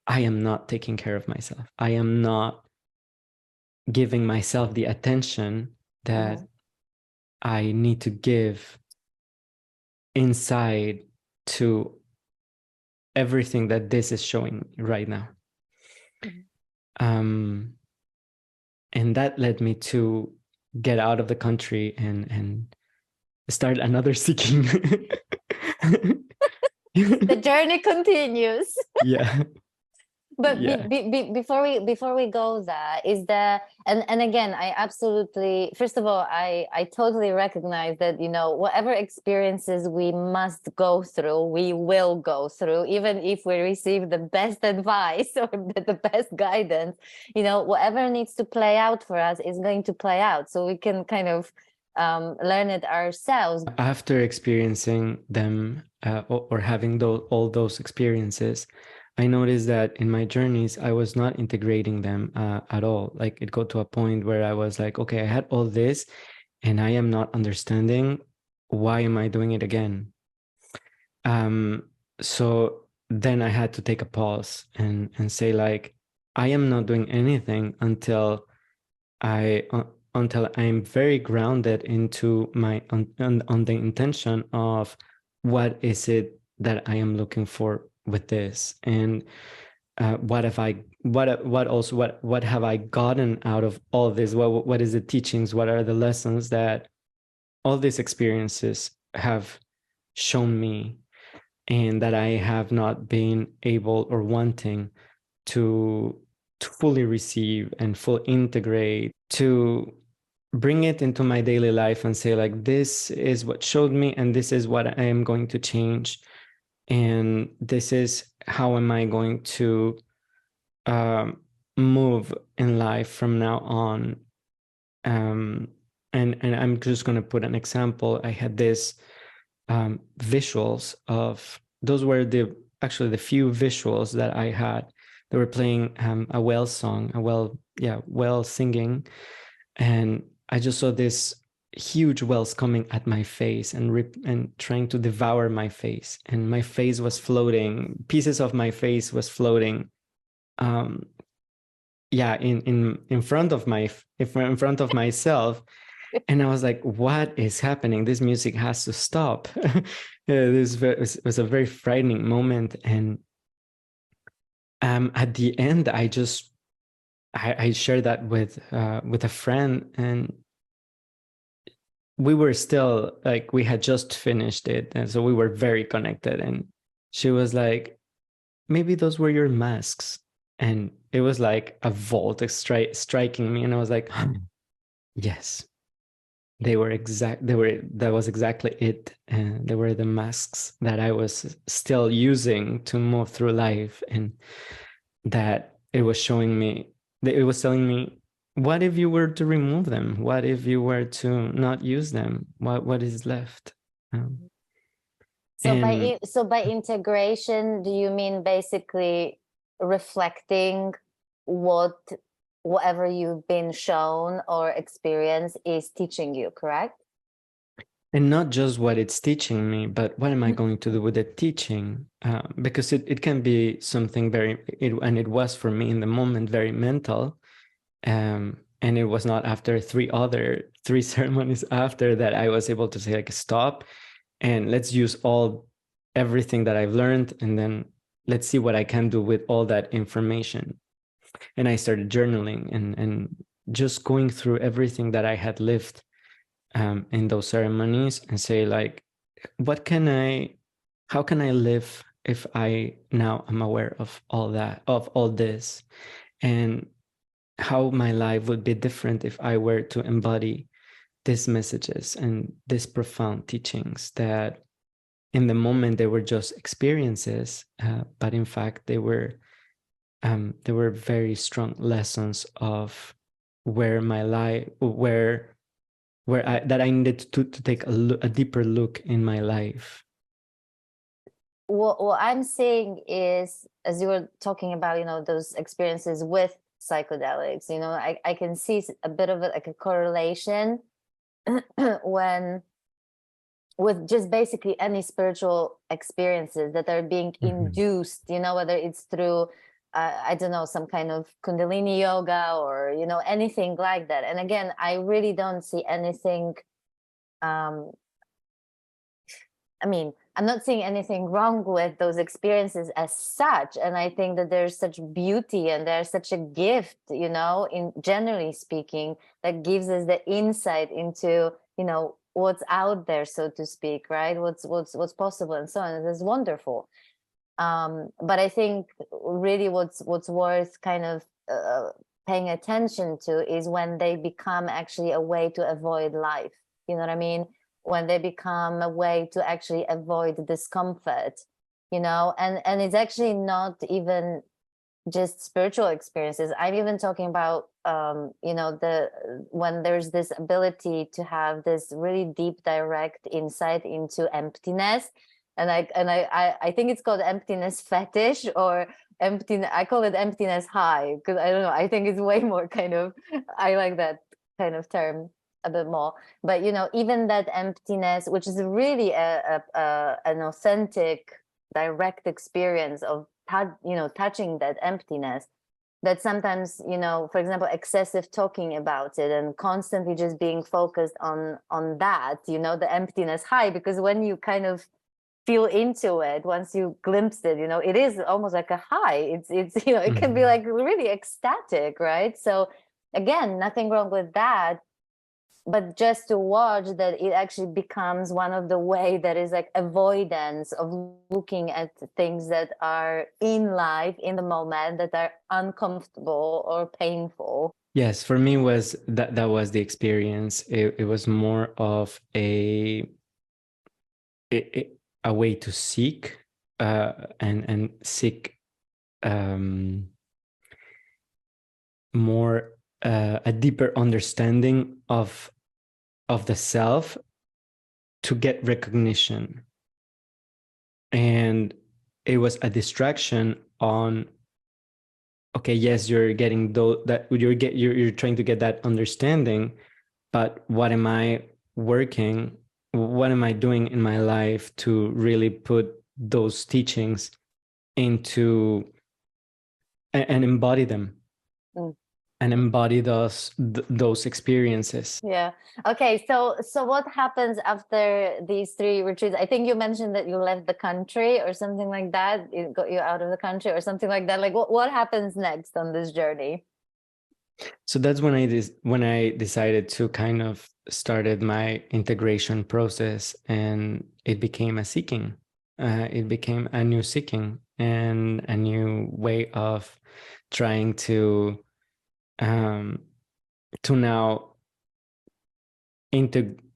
I am not taking care of myself. I am not giving myself the attention that I need to give inside to everything that this is showing right now. And that led me to get out of the country and start another seeking. The journey continues. Yeah. But yeah. before we go there, is there, and again, I absolutely, first of all, I totally recognize that, whatever experiences we must go through, we will go through, even if we receive the best advice or the best guidance, whatever needs to play out for us is going to play out, so we can kind of learn it ourselves. After experiencing them or having all those experiences, I noticed that in my journeys, I was not integrating them at all. Like, it got to a point where I was like, okay, I had all this and I am not understanding. Why am I doing it again? So then I had to take a pause and say, like, I am not doing anything until I'm very grounded into my on the intention of what is it that I am looking for with this. And what have I what have I gotten out of all this? What is the teachings? What are the lessons that all these experiences have shown me, and that I have not been able or wanting to fully receive and fully integrate, to bring it into my daily life and say, like, this is what showed me, and this is what I am going to change, and this is how am I going to um, move in life from now on. And I'm just going to put an example. I had this visuals of, those were the actually the few visuals that I had. They were playing a whale song, whale singing, and I just saw this huge whales coming at my face and trying to devour my face, and my face was floating. Pieces of my face was floating. In front of in front of myself, and I was like, what is happening? This music has to stop. This was a very frightening moment. And at the end, I shared that with a friend, and we were still like, we had just finished it, and so we were very connected. And she was like, maybe those were your masks. And it was like a volt striking me, and I was like, yes, they were that was exactly it. And they were the masks that I was still using to move through life, and that it was showing me, that it was telling me, what if you were to remove them? What if you were to not use them? What is left? So And by integration, do you mean basically reflecting whatever you've been shown or experienced is teaching you, correct? not just what it's teaching me, but what am I going to do with the teaching? Because it can be something and it was for me in the moment very mental. And it was not after three ceremonies after that I was able to say, like, stop, and let's use everything that I've learned, and then let's see what I can do with all that information. And I started journaling and just going through everything that I had lived in those ceremonies, and say, like, how can I live if I now am aware of all this, and how my life would be different if I were to embody these messages and these profound teachings that in the moment they were just experiences, but in fact they were very strong lessons of where my life, that I needed to take a deeper look in my life. What I'm saying is, as you were talking about, those experiences with psychedelics, I can see a bit of like a correlation when with just basically any spiritual experiences that are being induced, whether it's through I don't know, some kind of Kundalini yoga or anything like that. And again, I really don't see anything I mean, I'm not seeing anything wrong with those experiences as such. And I think that there's such beauty and there's such a gift, in generally speaking, that gives us the insight into, what's out there, so to speak, right? What's possible and so on. It is wonderful. But I think really what's worth kind of paying attention to is when they become actually a way to avoid life. You know what I mean? When they become a way to actually avoid discomfort, and it's actually not even just spiritual experiences. I'm even talking about when there's this ability to have this really deep direct insight into emptiness. And I think it's called emptiness fetish, or emptiness, I call it emptiness high, because I don't know, I think it's way more kind of, I like that kind of term a bit more. But even that emptiness, which is really an authentic direct experience of touching that emptiness, that sometimes, for example, excessive talking about it and constantly just being focused on that, the emptiness high, because when you kind of feel into it, once you glimpse it, it is almost like a high. It's it can be like really ecstatic, right? So again, nothing wrong with that, but just to watch that it actually becomes one of the way that is like avoidance of looking at things that are in life, in the moment, that are uncomfortable or painful. Yes, for me was that was the experience. It was more of a way to seek and seek more a deeper understanding of the self, to get recognition. And it was a distraction on, okay, yes, you're getting that you're trying to get that understanding, but what am I doing in my life to really put those teachings into and embody them, and embody those experiences. Yeah. Okay. So what happens after these 3 retreats? I think you mentioned that you left the country or something like that. It got you out of the country or something like that. Like what happens next on this journey? So that's when I decided to kind of started my integration process, and it became a seeking. It became a new seeking and a new way of trying to now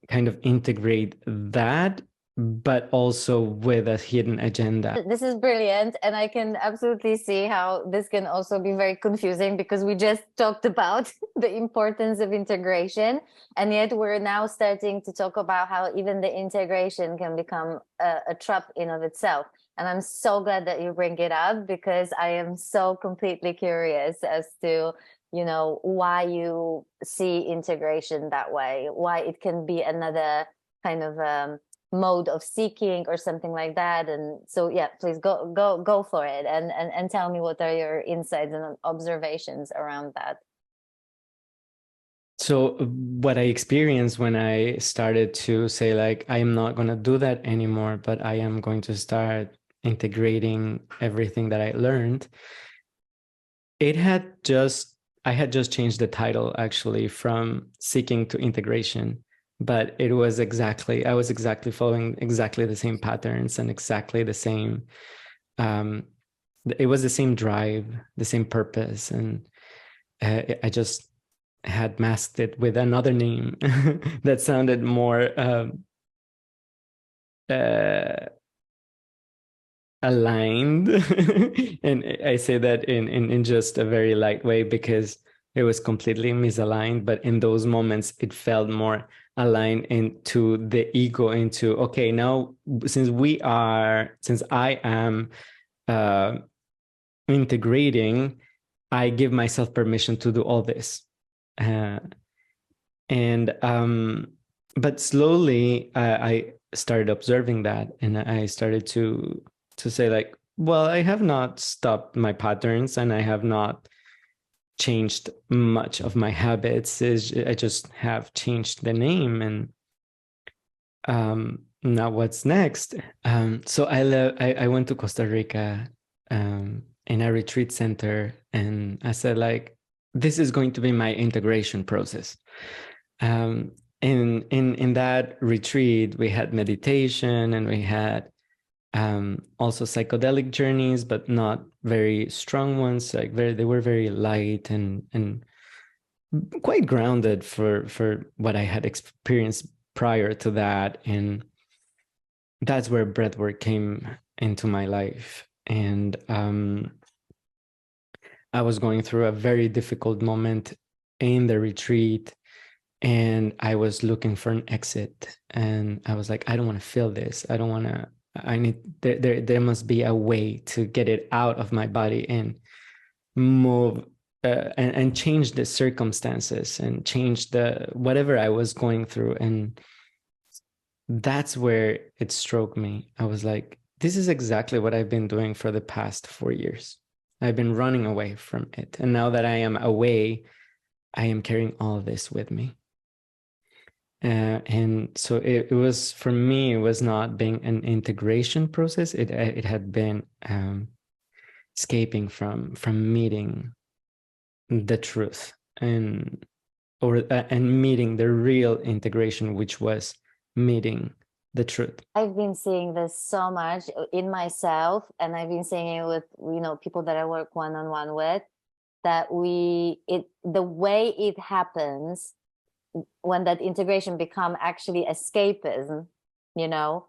kind of integrate that, but also with a hidden agenda. This is brilliant. And I can absolutely see how this can also be very confusing, because we just talked about the importance of integration. And yet we're now starting to talk about how even the integration can become a trap in of itself. And I'm so glad that you bring it up, because I am so completely curious as to, why you see integration that way, why it can be another kind of mode of seeking or something like that. And so yeah, please go for it, and tell me what are your insights and observations around that. So what I experienced when I started to say, like, I am not going to do that anymore, but I am going to start integrating everything that I learned. I had just changed the title, actually, from seeking to integration, but I was exactly following exactly the same patterns and exactly the same, it was the same drive, the same purpose. And I just had masked it with another name that sounded more aligned. And I say that in just a very light way, because it was completely misaligned, but in those moments it felt more aligned into the ego, into, okay, now since I am integrating, I give myself permission to do all this. And but slowly I started observing that, and I started to say, like, well, I have not stopped my patterns, and I have not changed much of my habits. I just have changed the name. And now what's next? So I went to Costa Rica in a retreat center, and I said, like, this is going to be my integration process. In that retreat, we had meditation, and we had also psychedelic journeys, but not very strong ones. Like they were very light and quite grounded for what I had experienced prior to that. And that's where breathwork came into my life. And I was going through a very difficult moment in the retreat, and I was looking for an exit. And I was like, I don't want to feel this. I don't want to. I need there must be a way to get it out of my body and move and change the circumstances and change the whatever I was going through. And that's where it struck me. I was like, this is exactly what I've been doing for the past 4 years. I've been running away from it. And now that I am away, I am carrying all this with me. And so it was, for me, it was not being an integration process. It had been escaping from meeting the truth, and meeting the real integration, which was meeting the truth. I've been seeing this so much in myself, and I've been seeing it with, you know, people that I work one-on-one with, that the way it happens when that integration become actually escapism, you know,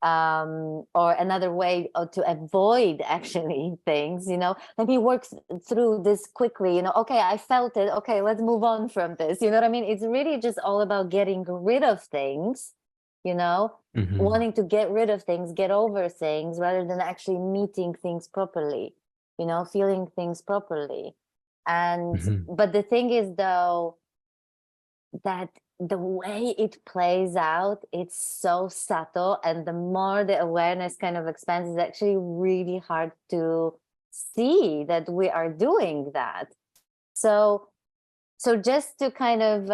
or another way to avoid actually things, you know, let me work through this quickly, you know, okay, I felt it, okay, let's move on from this, you know what I mean? It's really just all about getting rid of things, you know, wanting to get rid of things, get over things, rather than actually meeting things properly, you know, feeling things properly. And but the thing is, though, that the way it plays out, it's so subtle, and the more the awareness kind of expands, it's actually really hard to see that we are doing that. So just to kind of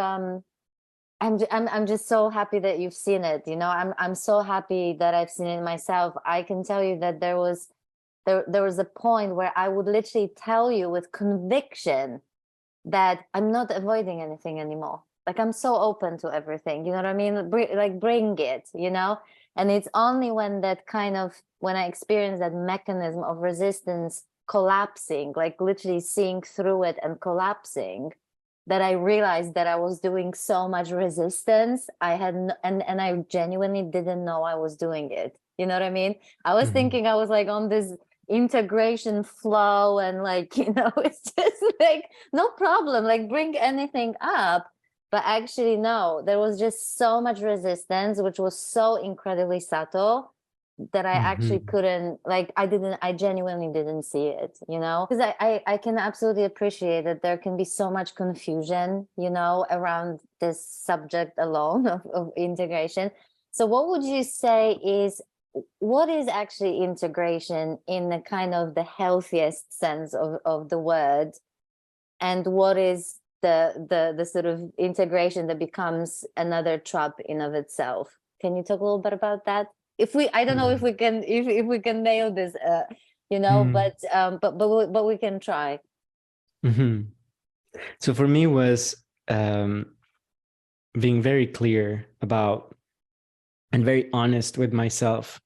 I'm just so happy that you've seen it, you know. I'm so happy that I've seen it myself. I can tell you that there was a point where I would literally tell you with conviction that I'm not avoiding anything anymore. Like, I'm so open to everything, you know what I mean? Bring it, you know? And it's only when when I experience that mechanism of resistance collapsing, like literally seeing through it and collapsing, that I realized that I was doing so much resistance. And I genuinely didn't know I was doing it. You know what I mean? I was thinking I was like on this integration flow, and like, you know, it's just like, no problem, like bring anything up. But actually, no, there was just so much resistance, which was so incredibly subtle, that I actually couldn't, like, I genuinely didn't see it, you know, because I can absolutely appreciate that there can be so much confusion, you know, around this subject alone of integration. So what would you say is, what is actually integration in the kind of the healthiest sense of the word? And what is the sort of integration that becomes another trap in of itself? Can you talk a little bit about that? I don't know if we can, if we can nail this, you know, but we can try. So for me was being very clear about, and very honest with myself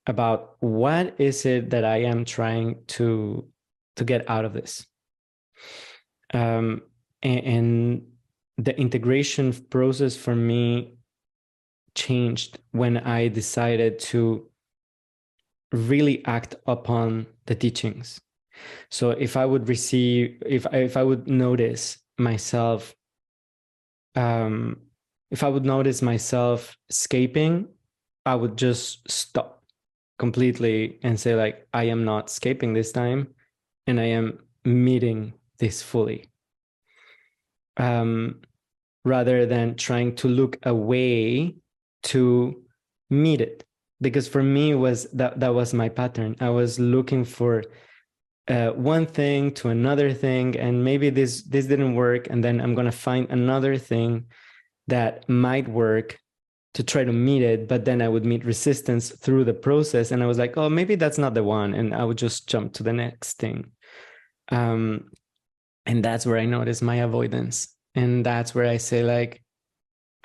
about, what is it that I am trying to get out of this. And the integration process for me changed when I decided to really act upon the teachings. So if I would if I would notice myself, if I would notice myself escaping, I would just stop completely and say, like, I am not escaping this time, and I am meeting this fully. Rather than trying to look away to meet it. Because for me, that was my pattern. I was looking for one thing to another thing, and maybe this didn't work, and then I'm gonna find another thing that might work to try to meet it, but then I would meet resistance through the process, and I was like, oh, maybe that's not the one, and I would just jump to the next thing. And that's where I noticed my avoidance, and that's where I say, like,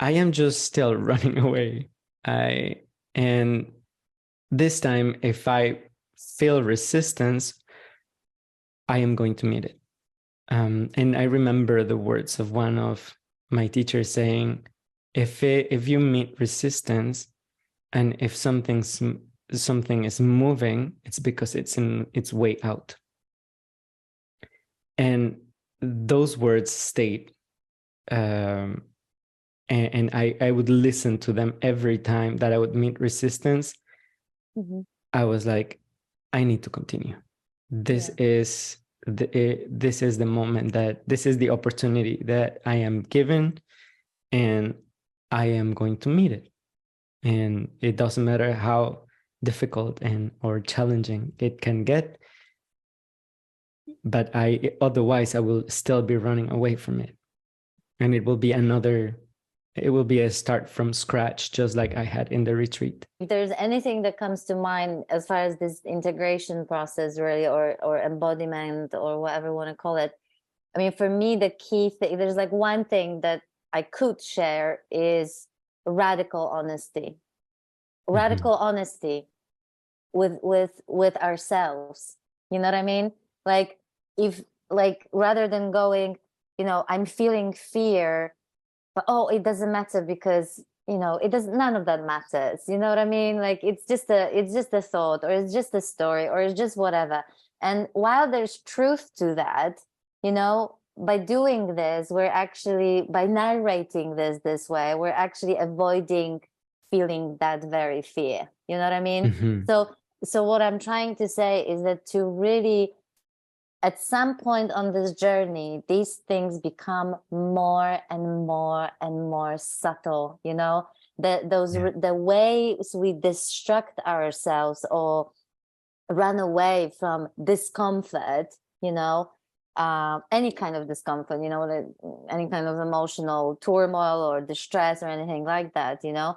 I am just still running away. And this time, if I feel resistance, I am going to meet it. And I remember the words of one of my teachers saying, if you meet resistance, and if something is moving, it's because it's in its way out. And those words stayed. And I would listen to them every time that I would meet resistance. I was like, I need to continue. This is the moment, that this is the opportunity that I am given, and I am going to meet it. And it doesn't matter how difficult or challenging it can get, but otherwise I will still be running away from it, and it will be another it will be a start from scratch, just like I had in the retreat. If there's anything that comes to mind as far as this integration process, really, or embodiment, or whatever you want to call it, I mean, for me, the key thing, there's like one thing that I could share is radical honesty. Radical honesty with ourselves. You know what I mean? Like, if, like, rather than going, you know, I'm feeling fear, but oh, it doesn't matter because, you know, it doesn't, none of that matters. You know what I mean? Like, it's just a thought, or it's just a story, or it's just whatever. And while there's truth to that, you know, by doing this, we're actually, by narrating this way, we're actually avoiding feeling that very fear. You know what I mean? So what I'm trying to say is that to really, at some point on this journey, these things become more and more and more subtle, you know, the ways we distract ourselves or run away from discomfort, you know, any kind of discomfort, you know, any kind of emotional turmoil or distress or anything like that, you know,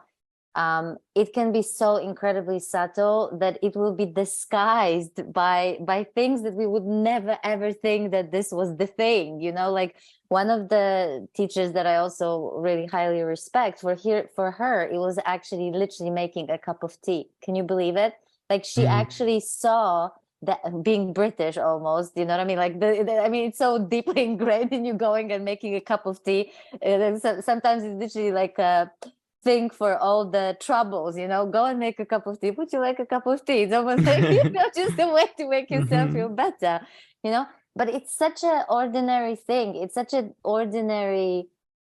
it can be so incredibly subtle that it will be disguised by things that we would never ever think that this was the thing, you know. Like, one of the teachers that I also really highly respect, for her it was actually literally making a cup of tea. Can you believe it? Like, she actually saw that, being British almost, you know what I mean? Like, I mean, it's so deeply ingrained in you, going and making a cup of tea. And sometimes it's literally like a thing for all the troubles, you know, go and make a cup of tea. Would you like a cup of tea? It's almost like, you know, just a way to make yourself feel better, you know. But it's such an ordinary thing. It's such an ordinary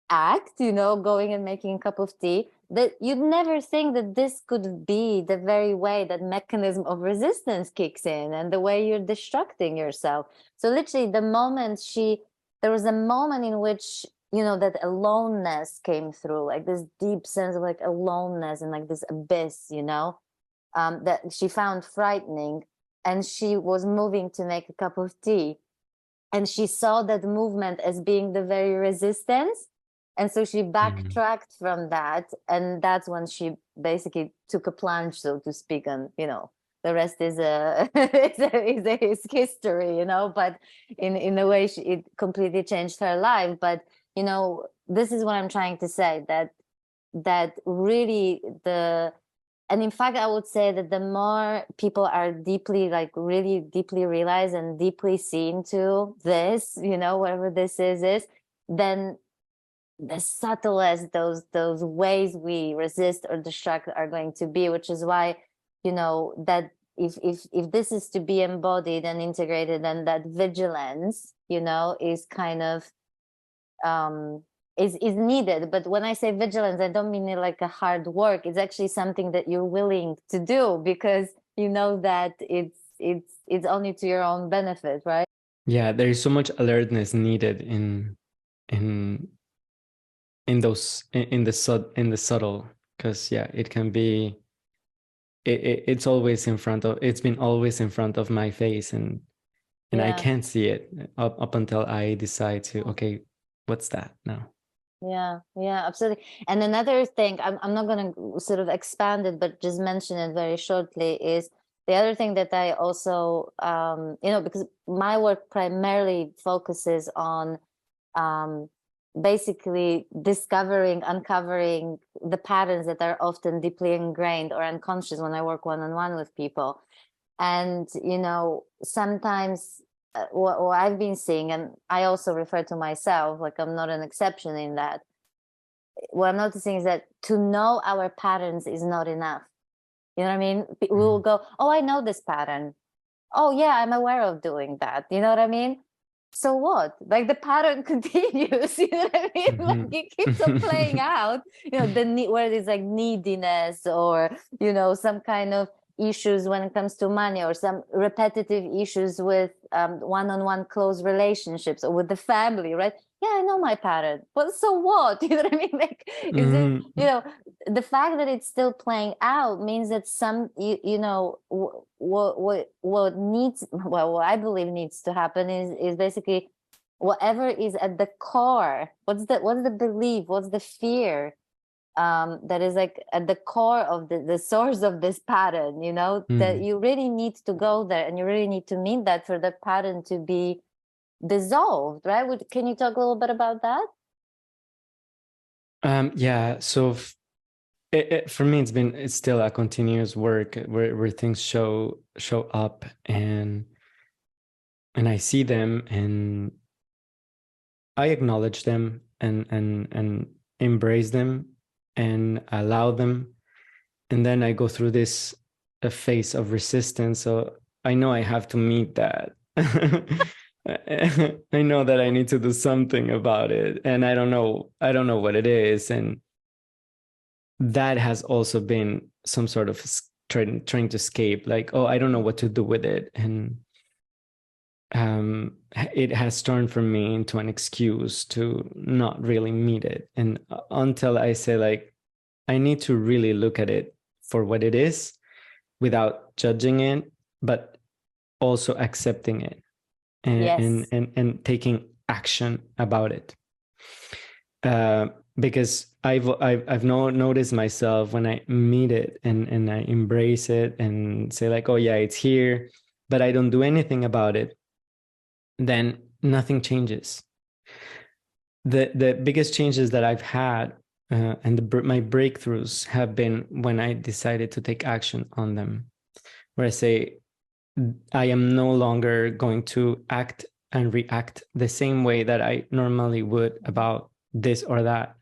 act, you know, going and making a cup of tea, that you'd never think that this could be the very way that mechanism of resistance kicks in, and the way you're destructing yourself. So literally, there was a moment in which, you know, that aloneness came through, like this deep sense of like aloneness and like this abyss, you know, that she found frightening. And she was moving to make a cup of tea, and she saw that movement as being the very resistance. And so she backtracked from that, and that's when she basically took a plunge, so to speak, and, you know, the rest is is history, you know. But in a way, it completely changed her life. But, you know, this is what I'm trying to say, that really and in fact, I would say that the more people are deeply, like really deeply realized and deeply seen to this, you know, whatever this is, then the subtlest those ways we resist or distract are going to be. Which is why, you know, that if this is to be embodied and integrated, then that vigilance, you know, is kind of is needed. But when I say vigilance, I don't mean it like a hard work. It's actually something that you're willing to do, because you know that it's only to your own benefit, right? Yeah, there is so much alertness needed in the subtle, because it can be, it's always in front of, it's been always in front of my face, and I can't see it up until I decide to, okay, what's that now? Yeah, absolutely. And another thing, I'm not going to sort of expand it, but just mention it very shortly, is the other thing that I also, you know, because my work primarily focuses on basically uncovering the patterns that are often deeply ingrained or unconscious when I work one-on-one with people. And, you know, sometimes what I've been seeing, and I also refer to myself, like I'm not an exception in that, what I'm noticing is that to know our patterns is not enough. You know what I mean? We will go, oh, I know this pattern. Oh, yeah, I'm aware of doing that. You know what I mean? So what? Like, the pattern continues. You know what I mean? Like, it keeps on playing out. You know, the need, where there's like neediness, or, you know, some kind of issues when it comes to money, or some repetitive issues with one-on-one close relationships, or with the family, right? Yeah, I know my pattern, but so what? You know what I mean? Like, is it, you know, the fact that it's still playing out means that you know, what needs, well, what I believe needs to happen is basically whatever is at the core. What's the belief? What's the fear that is like at the core of the source of this pattern, you know, that you really need to go there and you really need to meet that for the pattern to be dissolved, right? Can you talk a little bit about that? Yeah, so for me, it's still a continuous work where things show up, and I see them and I acknowledge them and embrace them and allow them, and then I go through this a phase of resistance. So I know I have to meet that. I know that I need to do something about it, and I don't know what it is, and that has also been some sort of trying to escape, like, oh, I don't know what to do with it, and it has turned for me into an excuse to not really meet it. And until I say, like, I need to really look at it for what it is without judging it, but also accepting it, Yes. and taking action about it. Because I've noticed myself when I meet it and I embrace it and say, like, oh yeah, it's here, but I don't do anything about it, then nothing changes. The biggest changes that I've had, my breakthroughs have been when I decided to take action on them, where I say, I am no longer going to act and react the same way that I normally would about this or that.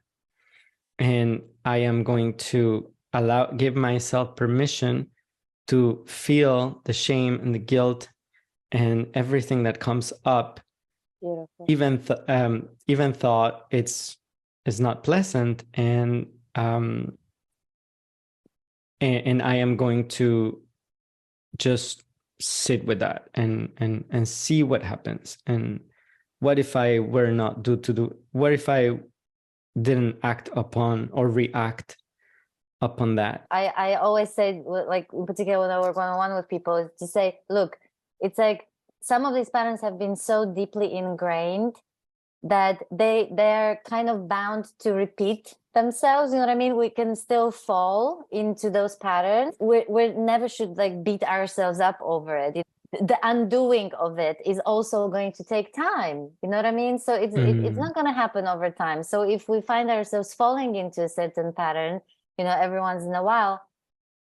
And I am going to give myself permission to feel the shame and the guilt and everything that comes up. Beautiful. Even thought it's not pleasant, and I am going to just sit with that and see what happens. And what if I were not what if I didn't act upon or react upon that? I always say, like, in particular when I work one-on-one with people, is to say, look, it's like some of these patterns have been so deeply ingrained that they're kind of bound to repeat themselves. You know what I mean? We can still fall into those patterns. We never should like beat ourselves up over it. The undoing of it is also going to take time. You know what I mean? So it's not going to happen over time. So if we find ourselves falling into a certain pattern, you know, every once in a while,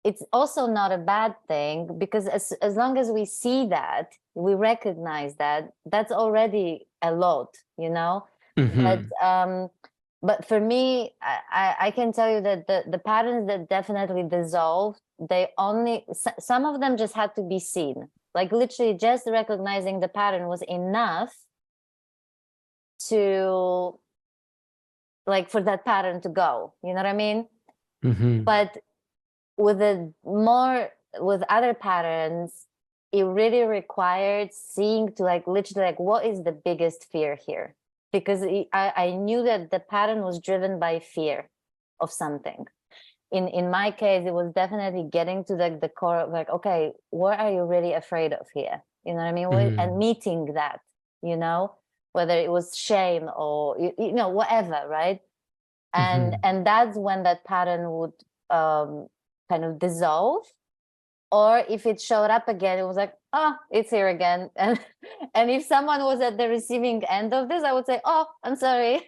it's also not a bad thing, because as long as we see that, we recognize that, that's already a lot, you know. But for me, I can tell you that the patterns that definitely dissolved, they only, some of them just had to be seen, like literally just recognizing the pattern was enough to, like, for that pattern to go, you know what I mean? But with other patterns, it really required seeing to, like, literally, like, what is the biggest fear here? Because I knew that the pattern was driven by fear of something. In my case, it was definitely getting to the core of, like, okay, what are you really afraid of here? You know what I mean? And meeting that, you know, whether it was shame or, you know, whatever, right? And that's when that pattern would kind of dissolve. Or if it showed up again, it was like, oh, it's here again. And if someone was at the receiving end of this, I would say, oh, I'm sorry,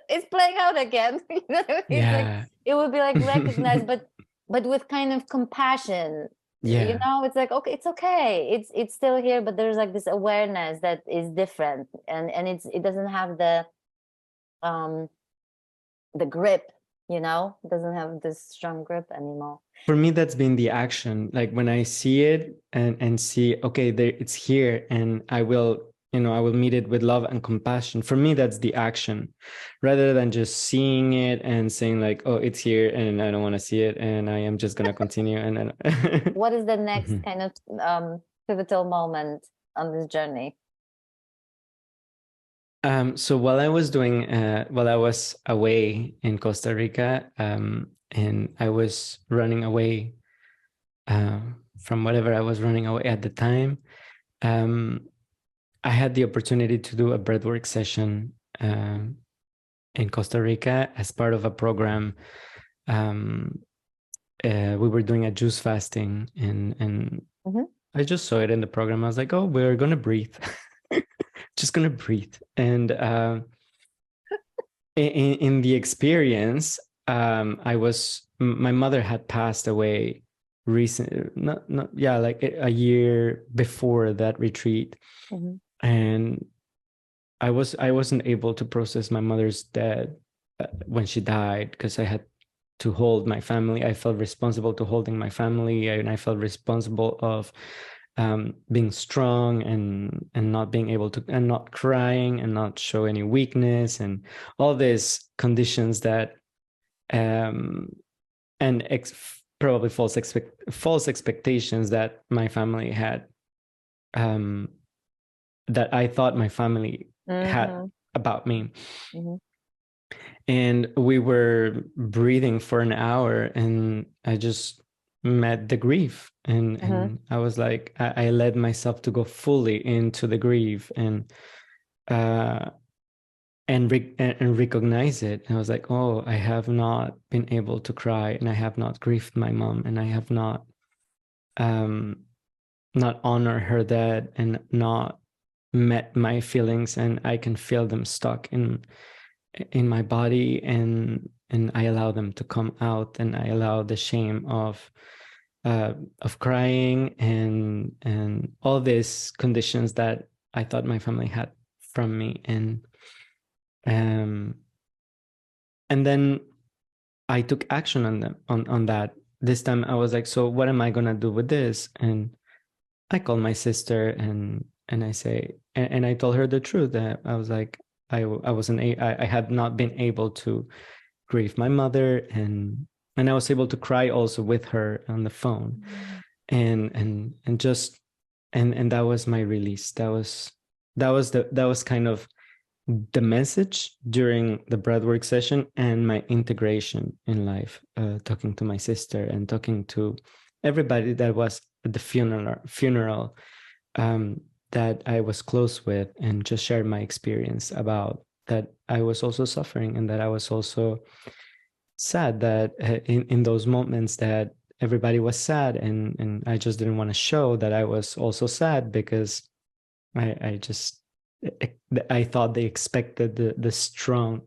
it's playing out again. You know what I mean? Yeah. Like, it would be like recognized, but with kind of compassion. Yeah. You know, it's like, okay, it's still here, but there's like this awareness that is different, and it doesn't have the grip, you know, it doesn't have this strong grip anymore. For me, that's been the action. Like when I see it and see, okay, there, it's here, and I will, you know, I will meet it with love and compassion. For me, that's the action, rather than just seeing it and saying, like, oh, it's here and I don't want to see it and I am just gonna continue. And then What is the next kind of pivotal moment on this journey? So while I was away in Costa Rica, and I was running away from whatever I was running away at the time, I had the opportunity to do a breathwork session in Costa Rica as part of a program. Um, we were doing a juice fasting, and I just saw it in the program. I was like, oh, we're gonna breathe, just gonna breathe. And in the experience, my mother had passed away recent, not yeah, like a year before that retreat, and I wasn't able to process my mother's death when she died, because I had to hold my family. I felt responsible to holding my family, and I felt responsible of being strong and not being able to, and not crying and not show any weakness, and all these conditions that um, and probably false expectations that my family had, um, that I thought my family had about me. And we were breathing for an hour, and I just met the grief, and I was like, I led myself to go fully into the grief, uh and recognize it. And I was like, oh, I have not been able to cry, and I have not grieved my mom, and I have um not honored her death, and not met my feelings, and I can feel them stuck in my body, and I allow them to come out, and I allow the shame of crying, and all these conditions that I thought my family had from me. Um and then I took action on them, on that. This time I was like, so what am I gonna do with this? And I called my sister, and I say, and I told her the truth, that I was like, I wasn't I had not been able to grieve my mother, and I was able to cry also with her on the phone, and just and that was my release. That was kind of the message during the breathwork session, and my integration in life, talking to my sister and talking to everybody that was at the funeral, that I was close with, and just shared my experience about that I was also suffering, and that I was also sad, that in those moments that everybody was sad, and I just didn't want to show that I was also sad, because I just I thought they expected the strong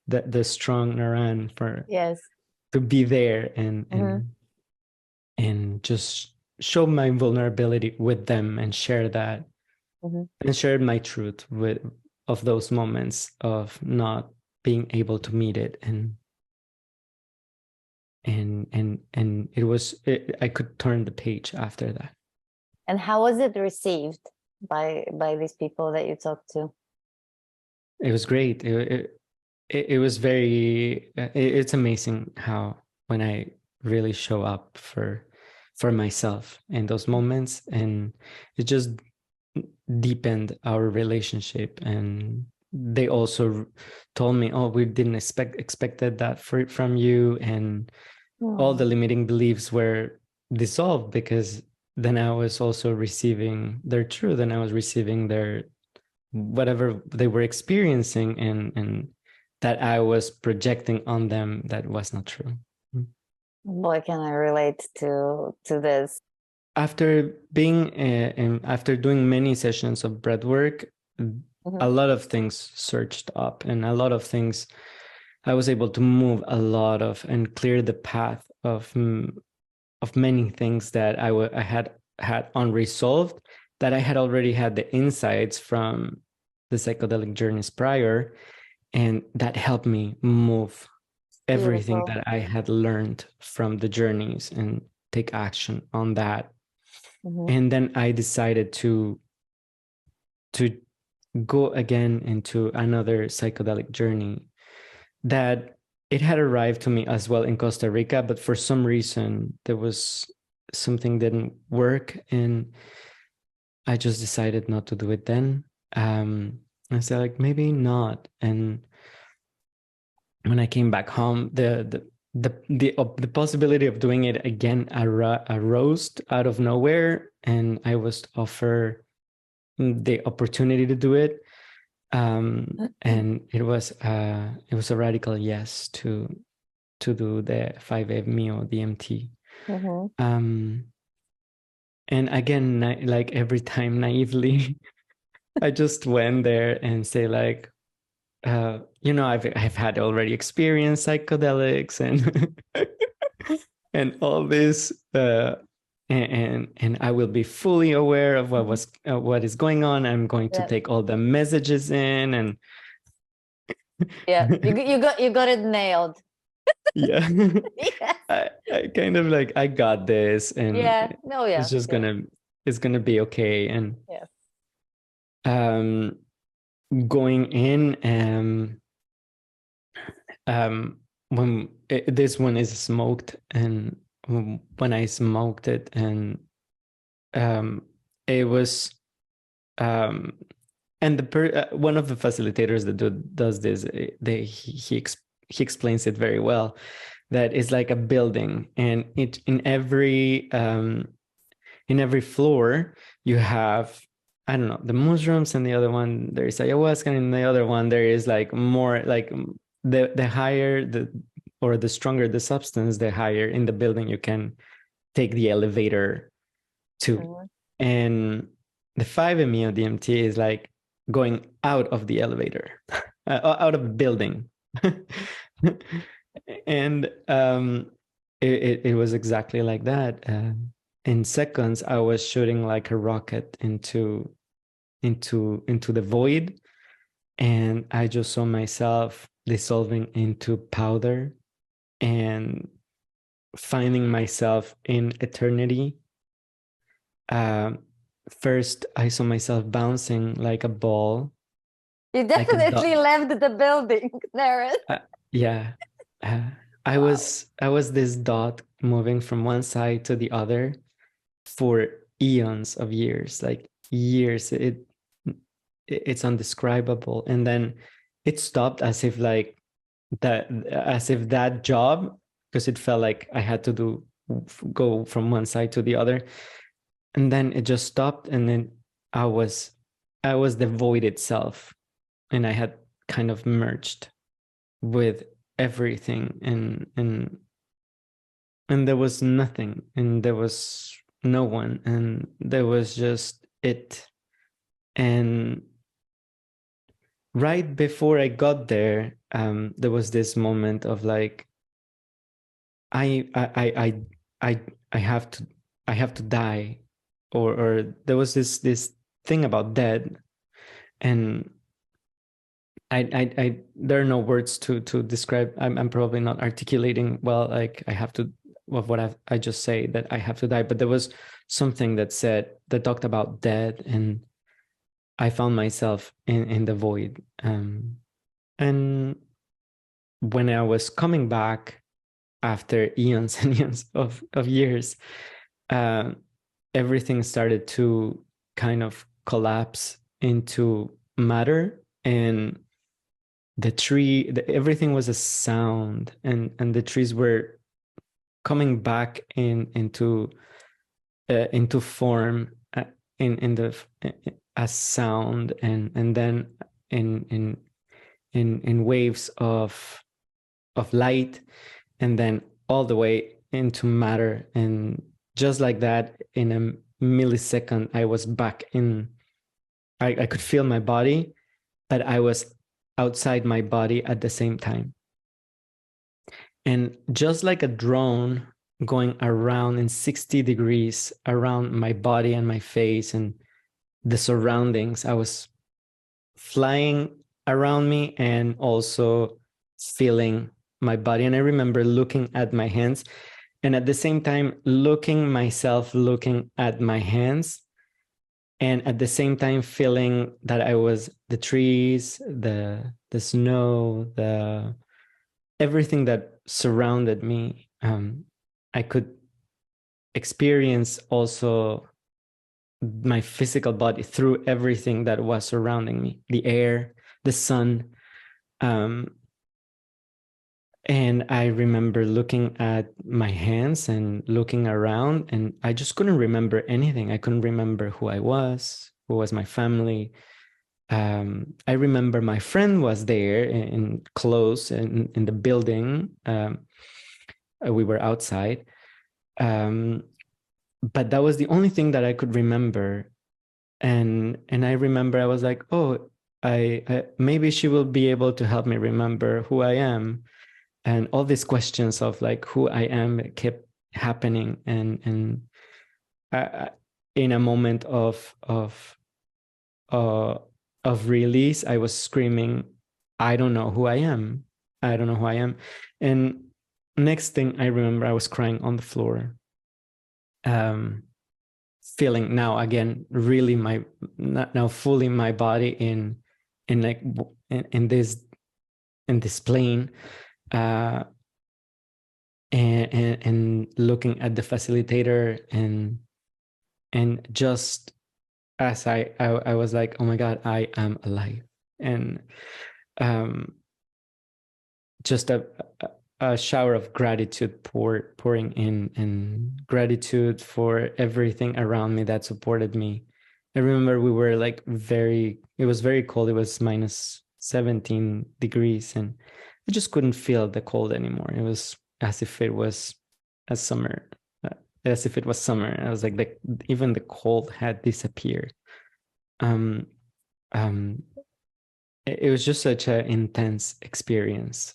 Naran for to be there, and just show my vulnerability with them, and share that, and share my truth with of those moments of not being able to meet it, and I could turn the page after that. And how was it received by these people that you talked to? It was great. It was very. It's amazing how, when I really show up for myself in those moments, and it just deepened our relationship. And they also told me, oh, we didn't expected that from you, and all the limiting beliefs were dissolved, because then I was also receiving their truth, and I was receiving their whatever they were experiencing, and that I was projecting on them, that was not true. Boy, can I relate to this. After being after doing many sessions of breath work, a lot of things surged up, and a lot of things I was able to move a lot of, and clear the path of many things that I had unresolved, that I had already had the insights from the psychedelic journeys prior, and that helped me move everything Beautiful. that I had learned from the journeys, and take action on that. And then I decided to go again into another psychedelic journey, that it had arrived to me as well in Costa Rica, but for some reason there was something didn't work, and I just decided not to do it then. I said, like, maybe not. And when I came back home, the possibility of doing it again arose out of nowhere, and I was offered the opportunity to do it. And it was a radical yes to do the 5 Mio DMT. And again, like every time naively, I just went there and say like, I've had already experienced psychedelics and and all this, and I will be fully aware of what is going on. I'm going to take all the messages in, and Yeah, you got it nailed. yeah, Yes. I kind of like I got this, and Yeah. No, yeah. it's just gonna be okay. And Yeah. um, going in, when this one is smoked, and when I smoked it, and it was and one of the facilitators that does this, he explains it very well, that it's like a building, and it in every floor you have, I don't know, the mushrooms, and the other one there is ayahuasca, and in the other one there is like more like the higher or the stronger the substance, the higher in the building you can take the elevator to. And the 5-MeO DMT is like going out of the elevator, out of the building. And it was exactly like that. In seconds, I was shooting like a rocket into the void, and I just saw myself dissolving into powder and finding myself in eternity. First, I saw myself bouncing like a ball. You Like definitely left the building, Naran. Yeah. I was this dot moving from one side to the other for eons of years, like years. It's undescribable. And then it stopped as if like that job, because it felt like I had to go from one side to the other. And then it just stopped, and then I was the void itself, and I had kind of merged with everything, and there was nothing, and there was no one, and there was just it. And right before I got there, there was this moment of like, I have to die, or there was this thing about dead, and I there are no words to describe. I'm probably not articulating well. Like I have to, of what I just say, that I have to die. But there was something that talked about death, and I found myself in the void. And when I was coming back after eons and eons of years, uh, everything started to kind of collapse into matter, and everything was a sound, and the trees were coming back into form, in the as sound, and then in in waves of light, and then all the way into matter. And just like that, in a millisecond, I was back in. I could feel my body, but I was outside my body at the same time. And just like a drone going around in 60 degrees around my body and my face and the surroundings, I was flying around me and also feeling my body. And I remember looking at my hands, and at the same time looking at my hands, and at the same time feeling that I was the trees, the snow, the everything that surrounded me. I could experience also my physical body through everything that was surrounding me, the air, the sun. And I remember looking at my hands and looking around, and I just couldn't remember anything. I couldn't remember who I was, who was my family. I remember my friend was there close in the building. We were outside, but that was the only thing that I could remember. And I remember I was like, oh, I maybe she will be able to help me remember who I am. And all these questions of like who I am kept happening, and I, in a moment uh, of release, I was screaming, I don't know who I am. I don't know who I am. And next thing I remember, I was crying on the floor, feeling now again, really now fully my body in like in this plane, and looking at the facilitator, and just as I was like, oh my God, I am alive. And um, just a shower of gratitude pouring in, and gratitude for everything around me that supported me. I remember we were like it was very cold. It was minus 17 degrees, and I just couldn't feel the cold anymore. It was as if it was a summer, as if it was summer. I was like, even the cold had disappeared. Um, um, it was just such an intense experience.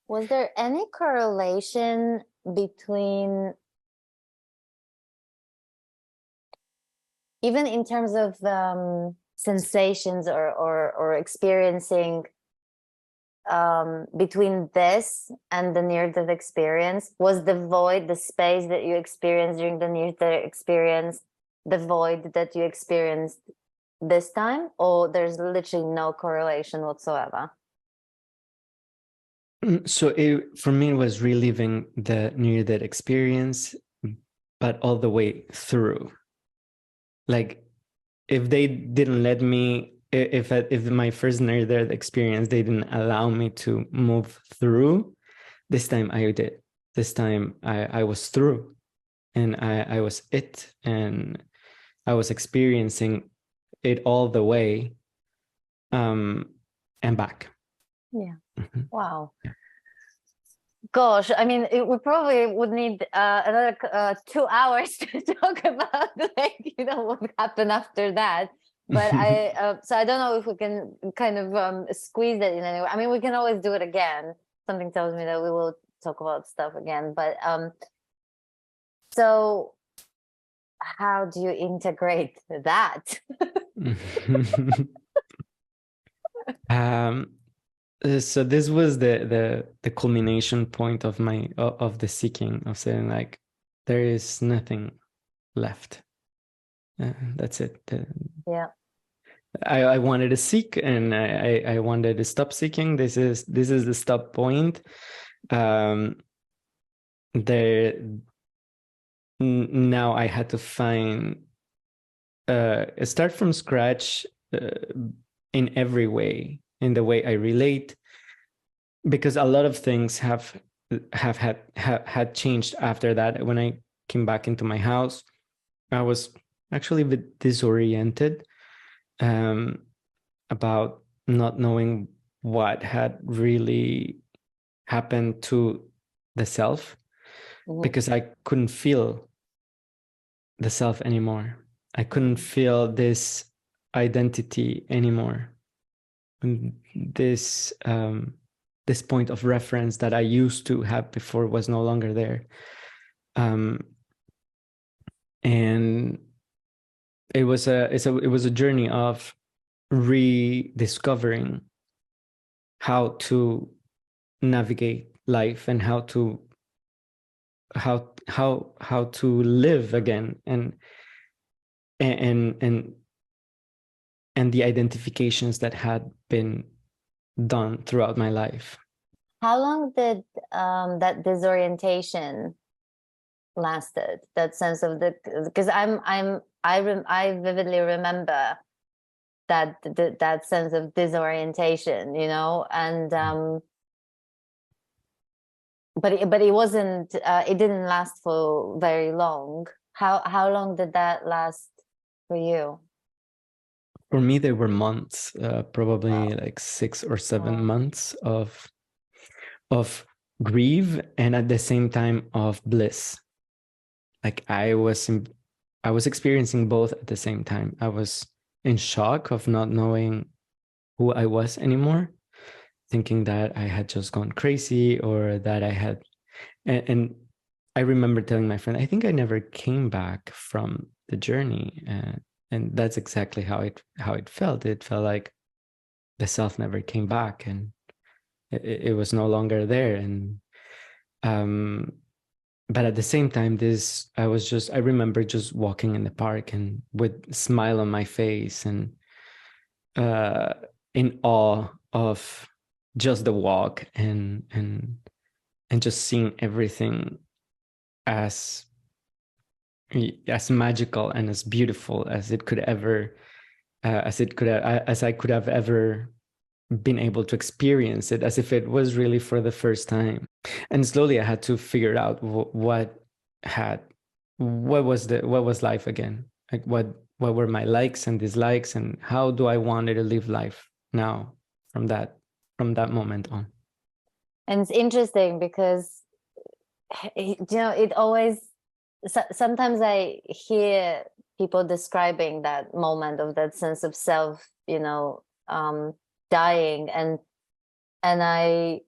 Was there any correlation between, even in terms of sensations or experiencing, between this and the near-death experience? Was the void, the space that you experienced during the near-death experience, the void that you experienced this time, or there's literally no correlation whatsoever? So for me, it was reliving the near-death experience, but all the way through. Like, if they didn't let me, if my first near-death experience, they didn't allow me to move through, this time I did. This time I was through, and I was it, and I was experiencing it all the way, and back. Yeah. Mhm. Wow. Gosh, I mean, we probably would need another 2 hours to talk about, like, what happened after that. But so I don't know if we can kind of squeeze that in anyway. I mean, we can always do it again. Something tells me that we will talk about stuff again. But so how do you integrate that? um, so this was the culmination point of the seeking, of saying like, there is nothing left. That's it. Yeah. I wanted to seek, and I wanted to stop seeking. This is the stop point. Um, there Now I had to find start from scratch, in every way, in the way I relate, because a lot of things had changed after that. When I came back into my house, I was actually a bit disoriented, um, about not knowing what had really happened to the self, Mhm. because I couldn't feel the self anymore. I couldn't feel this identity anymore. And this point of reference that I used to have before was no longer there. And it was a journey of rediscovering how to navigate life, and how to live again, and and and the identifications that had been done throughout my life. How long did that disorientation lasted? That sense of because I vividly remember that sense of disorientation, and but it wasn't it didn't last for very long. How long did that last for you? for me, they were months, probably like 6 or 7 months of grief, and at the same time of bliss. Like I was experiencing both at the same time. I was in shock of not knowing who I was anymore, thinking that I had just gone crazy, or that I had, and I remember telling my friend, I think I never came back from the journey, and that's exactly how it felt. It felt like the self never came back, and it was no longer there. And but at the same time, I remember just walking in the park and with a smile on my face, and in awe of just the walk, and just seeing everything as magical and as beautiful as it could ever, as I could have ever been able to experience it, as if it was really for the first time. And slowly I had to figure out what was life again, like what were my likes and dislikes, and how do I wanted to live life now from that moment on. And it's interesting because, it always, sometimes I hear people describing that moment of that sense of self, dying, and I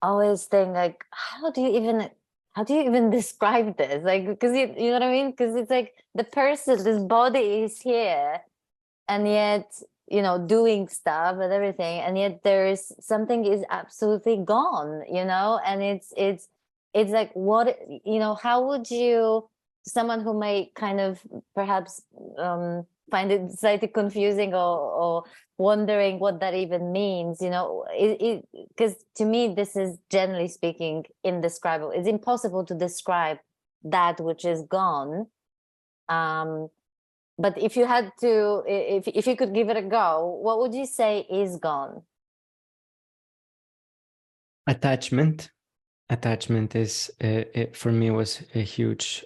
always think, like, how do you even describe this? Like, because you know what I mean? Because it's like this body is here, and yet, doing stuff and everything, and yet there's something is absolutely gone, and it's like, what, how would you, someone who may kind of perhaps find it slightly confusing, or wondering what that even means, because to me, this is, generally speaking, indescribable. It's impossible to describe that which is gone. But if you had to, if you could give it a go, what would you say is gone? Attachment is, for me, was a huge,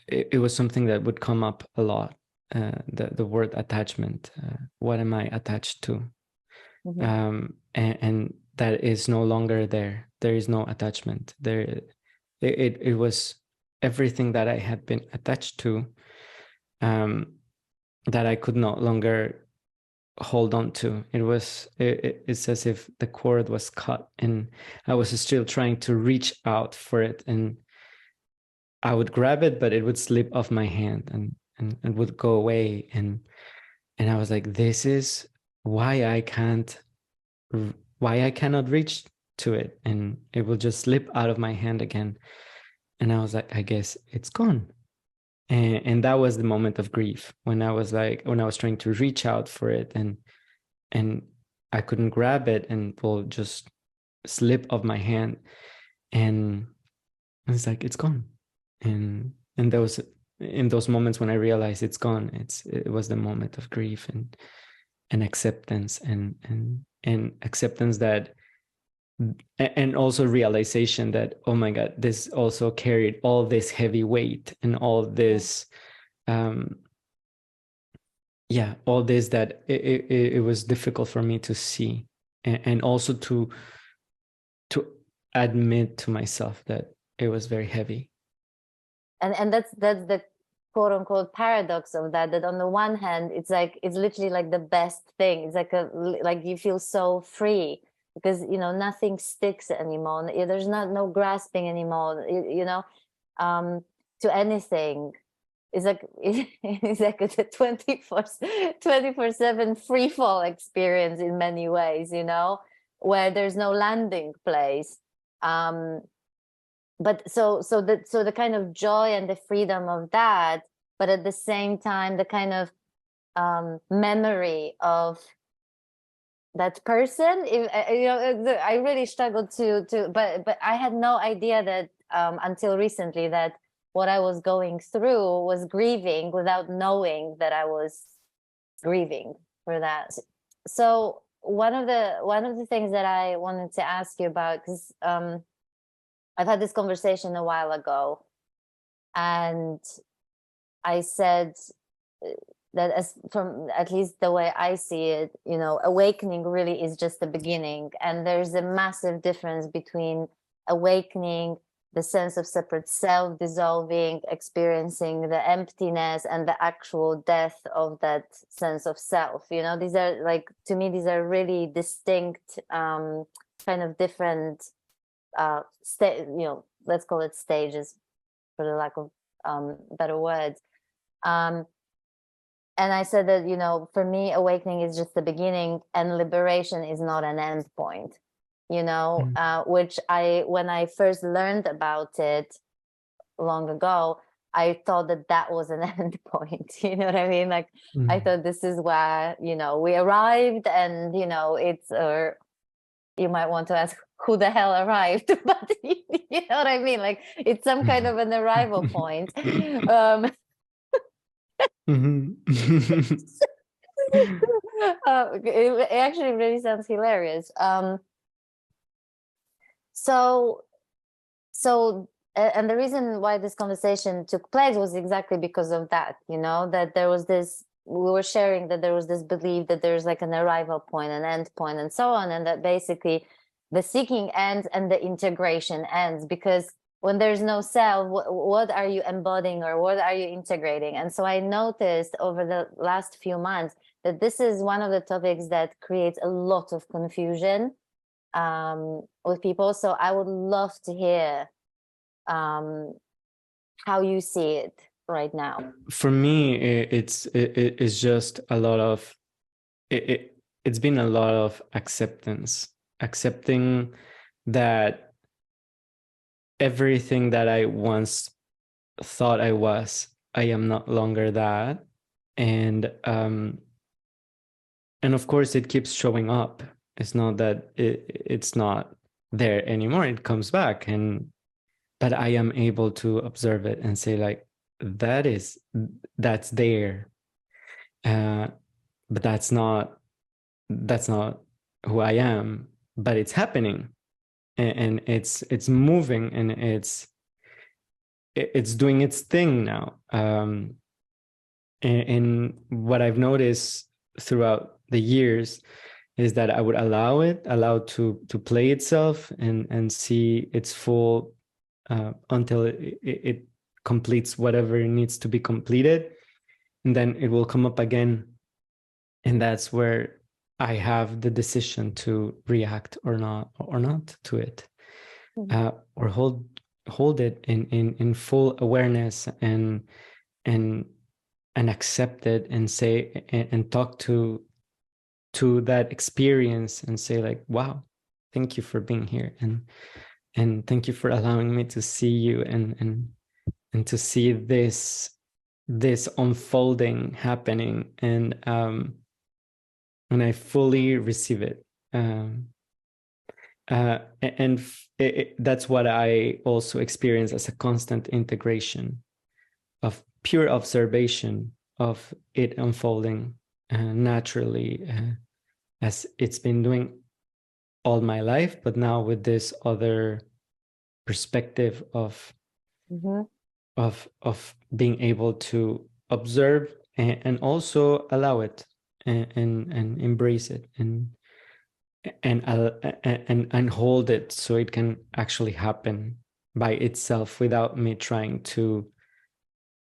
it was something that would come up a lot, the word attachment. What am I attached to? Mm-hmm. And that is no longer there. There is no attachment there. It was everything that I had been attached to, that I could no longer hold on to. It's as if the cord was cut, and I was still trying to reach out for it, and I would grab it, but it would slip off my hand, and would go away. And I was like, this is why I cannot reach to it, and it will just slip out of my hand again. And I was like, I guess it's gone. And that was the moment of grief, when I was trying to reach out for it, and I couldn't grab it, and it will just slip off my hand, and it's like, it's gone. And those, in those moments when I realized it's gone, it was the moment of grief, and acceptance, and acceptance that, and also realization that, oh my God, this also carried all this heavy weight, and all this, all this, that it was difficult for me to see, and also to admit to myself that it was very heavy. And that's the quote unquote paradox of that on the one hand, it's like, it's literally like the best thing. It's like you feel so free, because nothing sticks anymore. There's no grasping anymore, to anything. It's like it's like a 24/7 free fall experience in many ways, where there's no landing place. But so the kind of joy and the freedom of that, but at the same time the kind of memory of that person. I really struggled but I had no idea that until recently, that what I was going through was grieving without knowing that I was grieving for that. So one of the things that I wanted to ask you about, because I've had this conversation a while ago, and I said, that, as from at least the way I see it, you know, awakening really is just the beginning, and there's a massive difference between awakening, the sense of separate self dissolving, experiencing the emptiness, and the actual death of that sense of self. You know, these are, like, to me, these are really distinct, kind of different, you know, let's call it stages, for the lack of better words. And I said that, you know, for me, awakening is just the beginning, and liberation is not an end point, you know, which when I first learned about it long ago, I thought that that was an end point. You know what I mean? Like, I thought this is where, you know, we arrived, and, you know, it's, or you might want to ask, who the hell arrived? But you know what I mean? Like, it's some kind of an arrival point. It actually really sounds hilarious. So and the reason why this conversation took place was exactly because of that, you know, that there was this, we were sharing that there was this belief that there's like an arrival point, an end point, and so on, and that basically the seeking ends and the integration ends, because when there's no self, what are you embodying, or what are you integrating? And so I noticed over the last few months that this is one of the topics that creates a lot of confusion with people. So I would love to hear how you see it right now. For me, it's just a lot of it's been a lot of accepting that everything that I once thought I was, I am not longer that. And of course it keeps showing up. It's not that it's not there anymore. It comes back, but I am able to observe it and say, like, that's there. But that's not who I am, but it's happening, and it's moving, and it's doing its thing now. And what I've noticed throughout the years is that I would allow to play itself and see its full until it completes whatever needs to be completed, and then it will come up again, and that's where I have the decision to react or not to it, or hold it in full awareness and accept it, and say and talk to that experience, and say, like, wow, thank you for being here, and thank you for allowing me to see you, and to see this unfolding happening, and I fully receive it. That's what I also experience as a constant integration of pure observation of it unfolding naturally, as it's been doing all my life, but now with this other perspective of being able to observe and also allow it, and embrace it, and hold it, so it can actually happen by itself without me trying to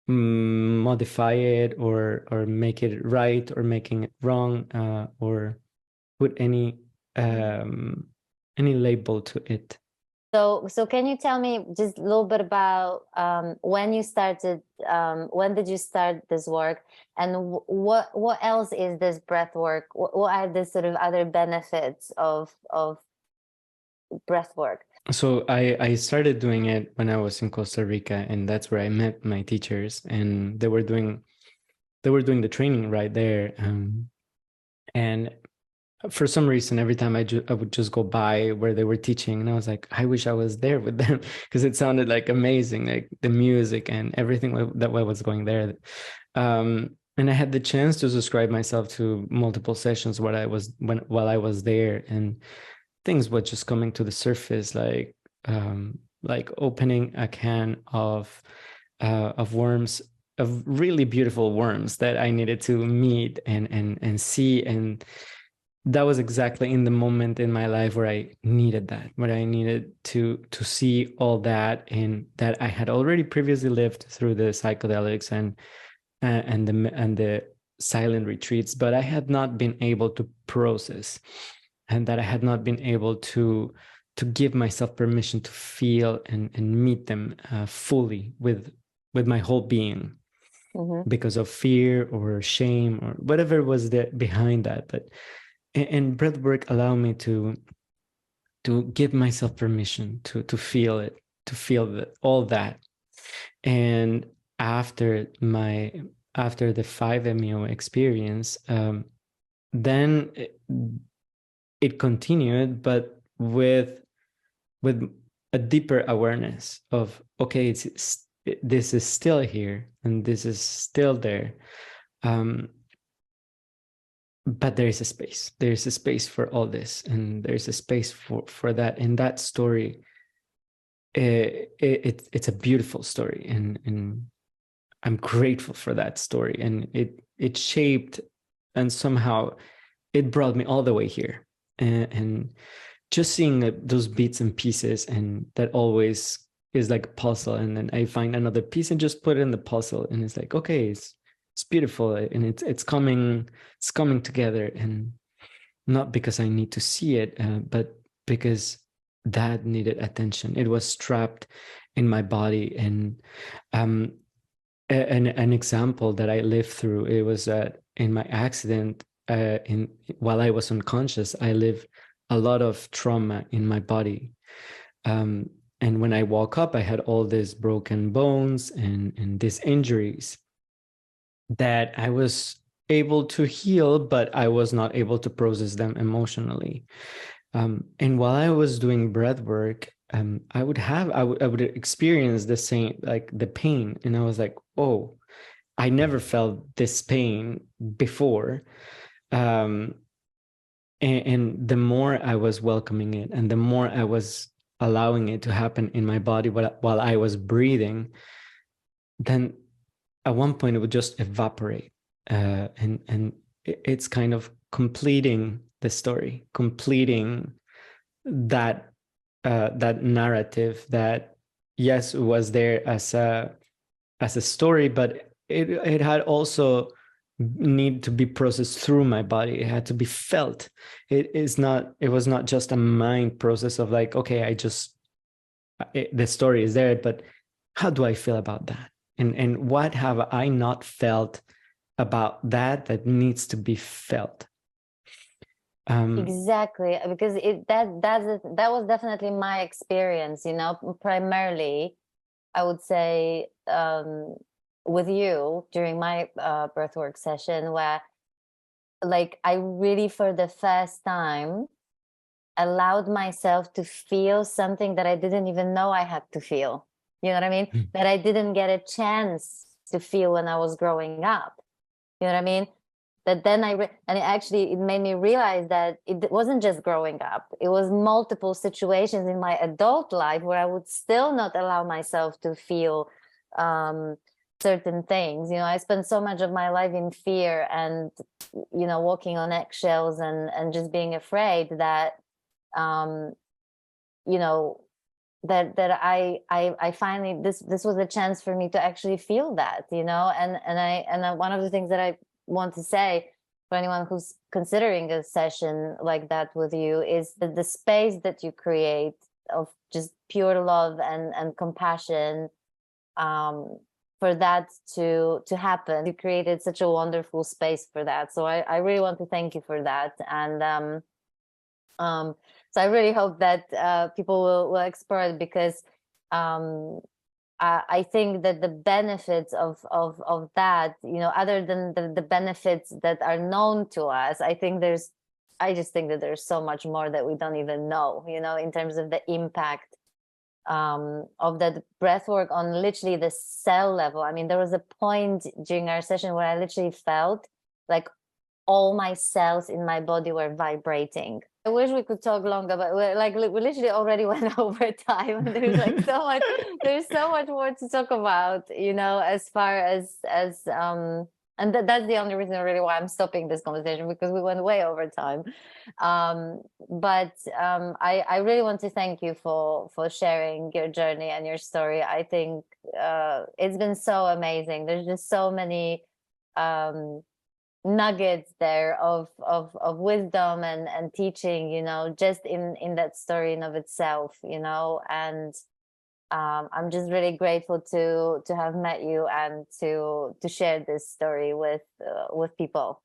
modify it, or make it right, or making it wrong, or put any label to it. So can you tell me just a little bit about when you started, when did you start this work, and what else is this breath work? What are the sort of other benefits of breath work? So I started doing it when I was in Costa Rica, and that's where I met my teachers, and they were doing the training right there, and for some reason, every time I would just go by where they were teaching, and I was like, I wish I was there with them, because it sounded like amazing, like the music and everything that was going there. And I had the chance to subscribe myself to multiple sessions while I was there, and things were just coming to the surface, like opening a can of worms of really beautiful worms that I needed to meet and see. And that was exactly in the moment in my life where I needed that, where I needed to see all that, and that I had already previously lived through the psychedelics and the silent retreats, but I had not been able to process, and that I had not been able to give myself permission to feel and meet them fully with my whole being, because of fear or shame or whatever was behind that. But and breathwork allowed me to give myself permission to feel it, to feel all that. And after the 5-MeO experience, then it continued, but with a deeper awareness of, okay, this is still here and this is still there, but there is a space. There is a space for all this, and there's a space for that. And that story, it's a beautiful story, and I'm grateful for that story. And it shaped, and somehow it brought me all the way here. And just seeing those bits and pieces, and that always is like a puzzle, and then I find another piece and just put it in the puzzle, and it's like, okay, it's beautiful, and it's coming together. And not because I need to see it, but because that needed attention. It was trapped in my body. And an example that I lived through, it was that in my accident, while I was unconscious, I lived a lot of trauma in my body. And when I woke up, I had all these broken bones and these injuries that I was able to heal, but I was not able to process them emotionally. And while I was doing breath work, I would experience the same, like the pain. And I was like, oh, I never felt this pain before. And the more I was welcoming it, and the more I was allowing it to happen in my body while I was breathing, then at one point it would just evaporate. And it's kind of completing the story, completing that that narrative that, yes, was there as a story, but it had also need to be processed through my body. It had to be felt. It was not just a mind process of like, okay, the story is there, but how do I feel about that? And what have I not felt about that needs to be felt? Exactly, because that was definitely my experience, primarily I would say, with you during my breathwork session, where like I really for the first time allowed myself to feel something that I didn't even know I had to feel. You know what I mean? That I didn't get a chance to feel when I was growing up. You know what I mean? That then and it made me realize that it wasn't just growing up. It was multiple situations in my adult life where I would still not allow myself to feel certain things. I spent so much of my life in fear and, walking on eggshells and just being afraid that, that I finally, this was a chance for me to actually feel that, and one of the things that I want to say for anyone who's considering a session like that with you is that the space that you create of just pure love and compassion, for that to happen. You created such a wonderful space for that, so I really want to thank you for that. And so I really hope that people will explore it, because I think that the benefits of that, other than the benefits that are known to us, I just think that there's so much more that we don't even know, in terms of the impact of that breath work on literally the cell level. I mean, there was a point during our session where I literally felt like all my cells in my body were vibrating. I wish we could talk longer, but we literally already went over time. And there's like so much, there's so much more to talk about, you know, as far as and that's the only reason really why I'm stopping this conversation, because we went way over time. I really want to thank you for sharing your journey and your story. I think it's been so amazing. There's just so many nuggets there of wisdom and teaching, you know, just in that story in of itself, you know. And I'm just really grateful to have met you and to share this story with people.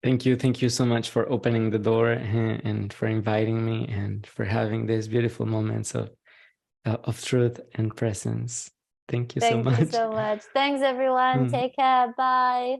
Thank you so much for opening the door and for inviting me and for having these beautiful moments of truth and presence. Thank you so much. Thank you so much. Thanks everyone. Take care. Bye.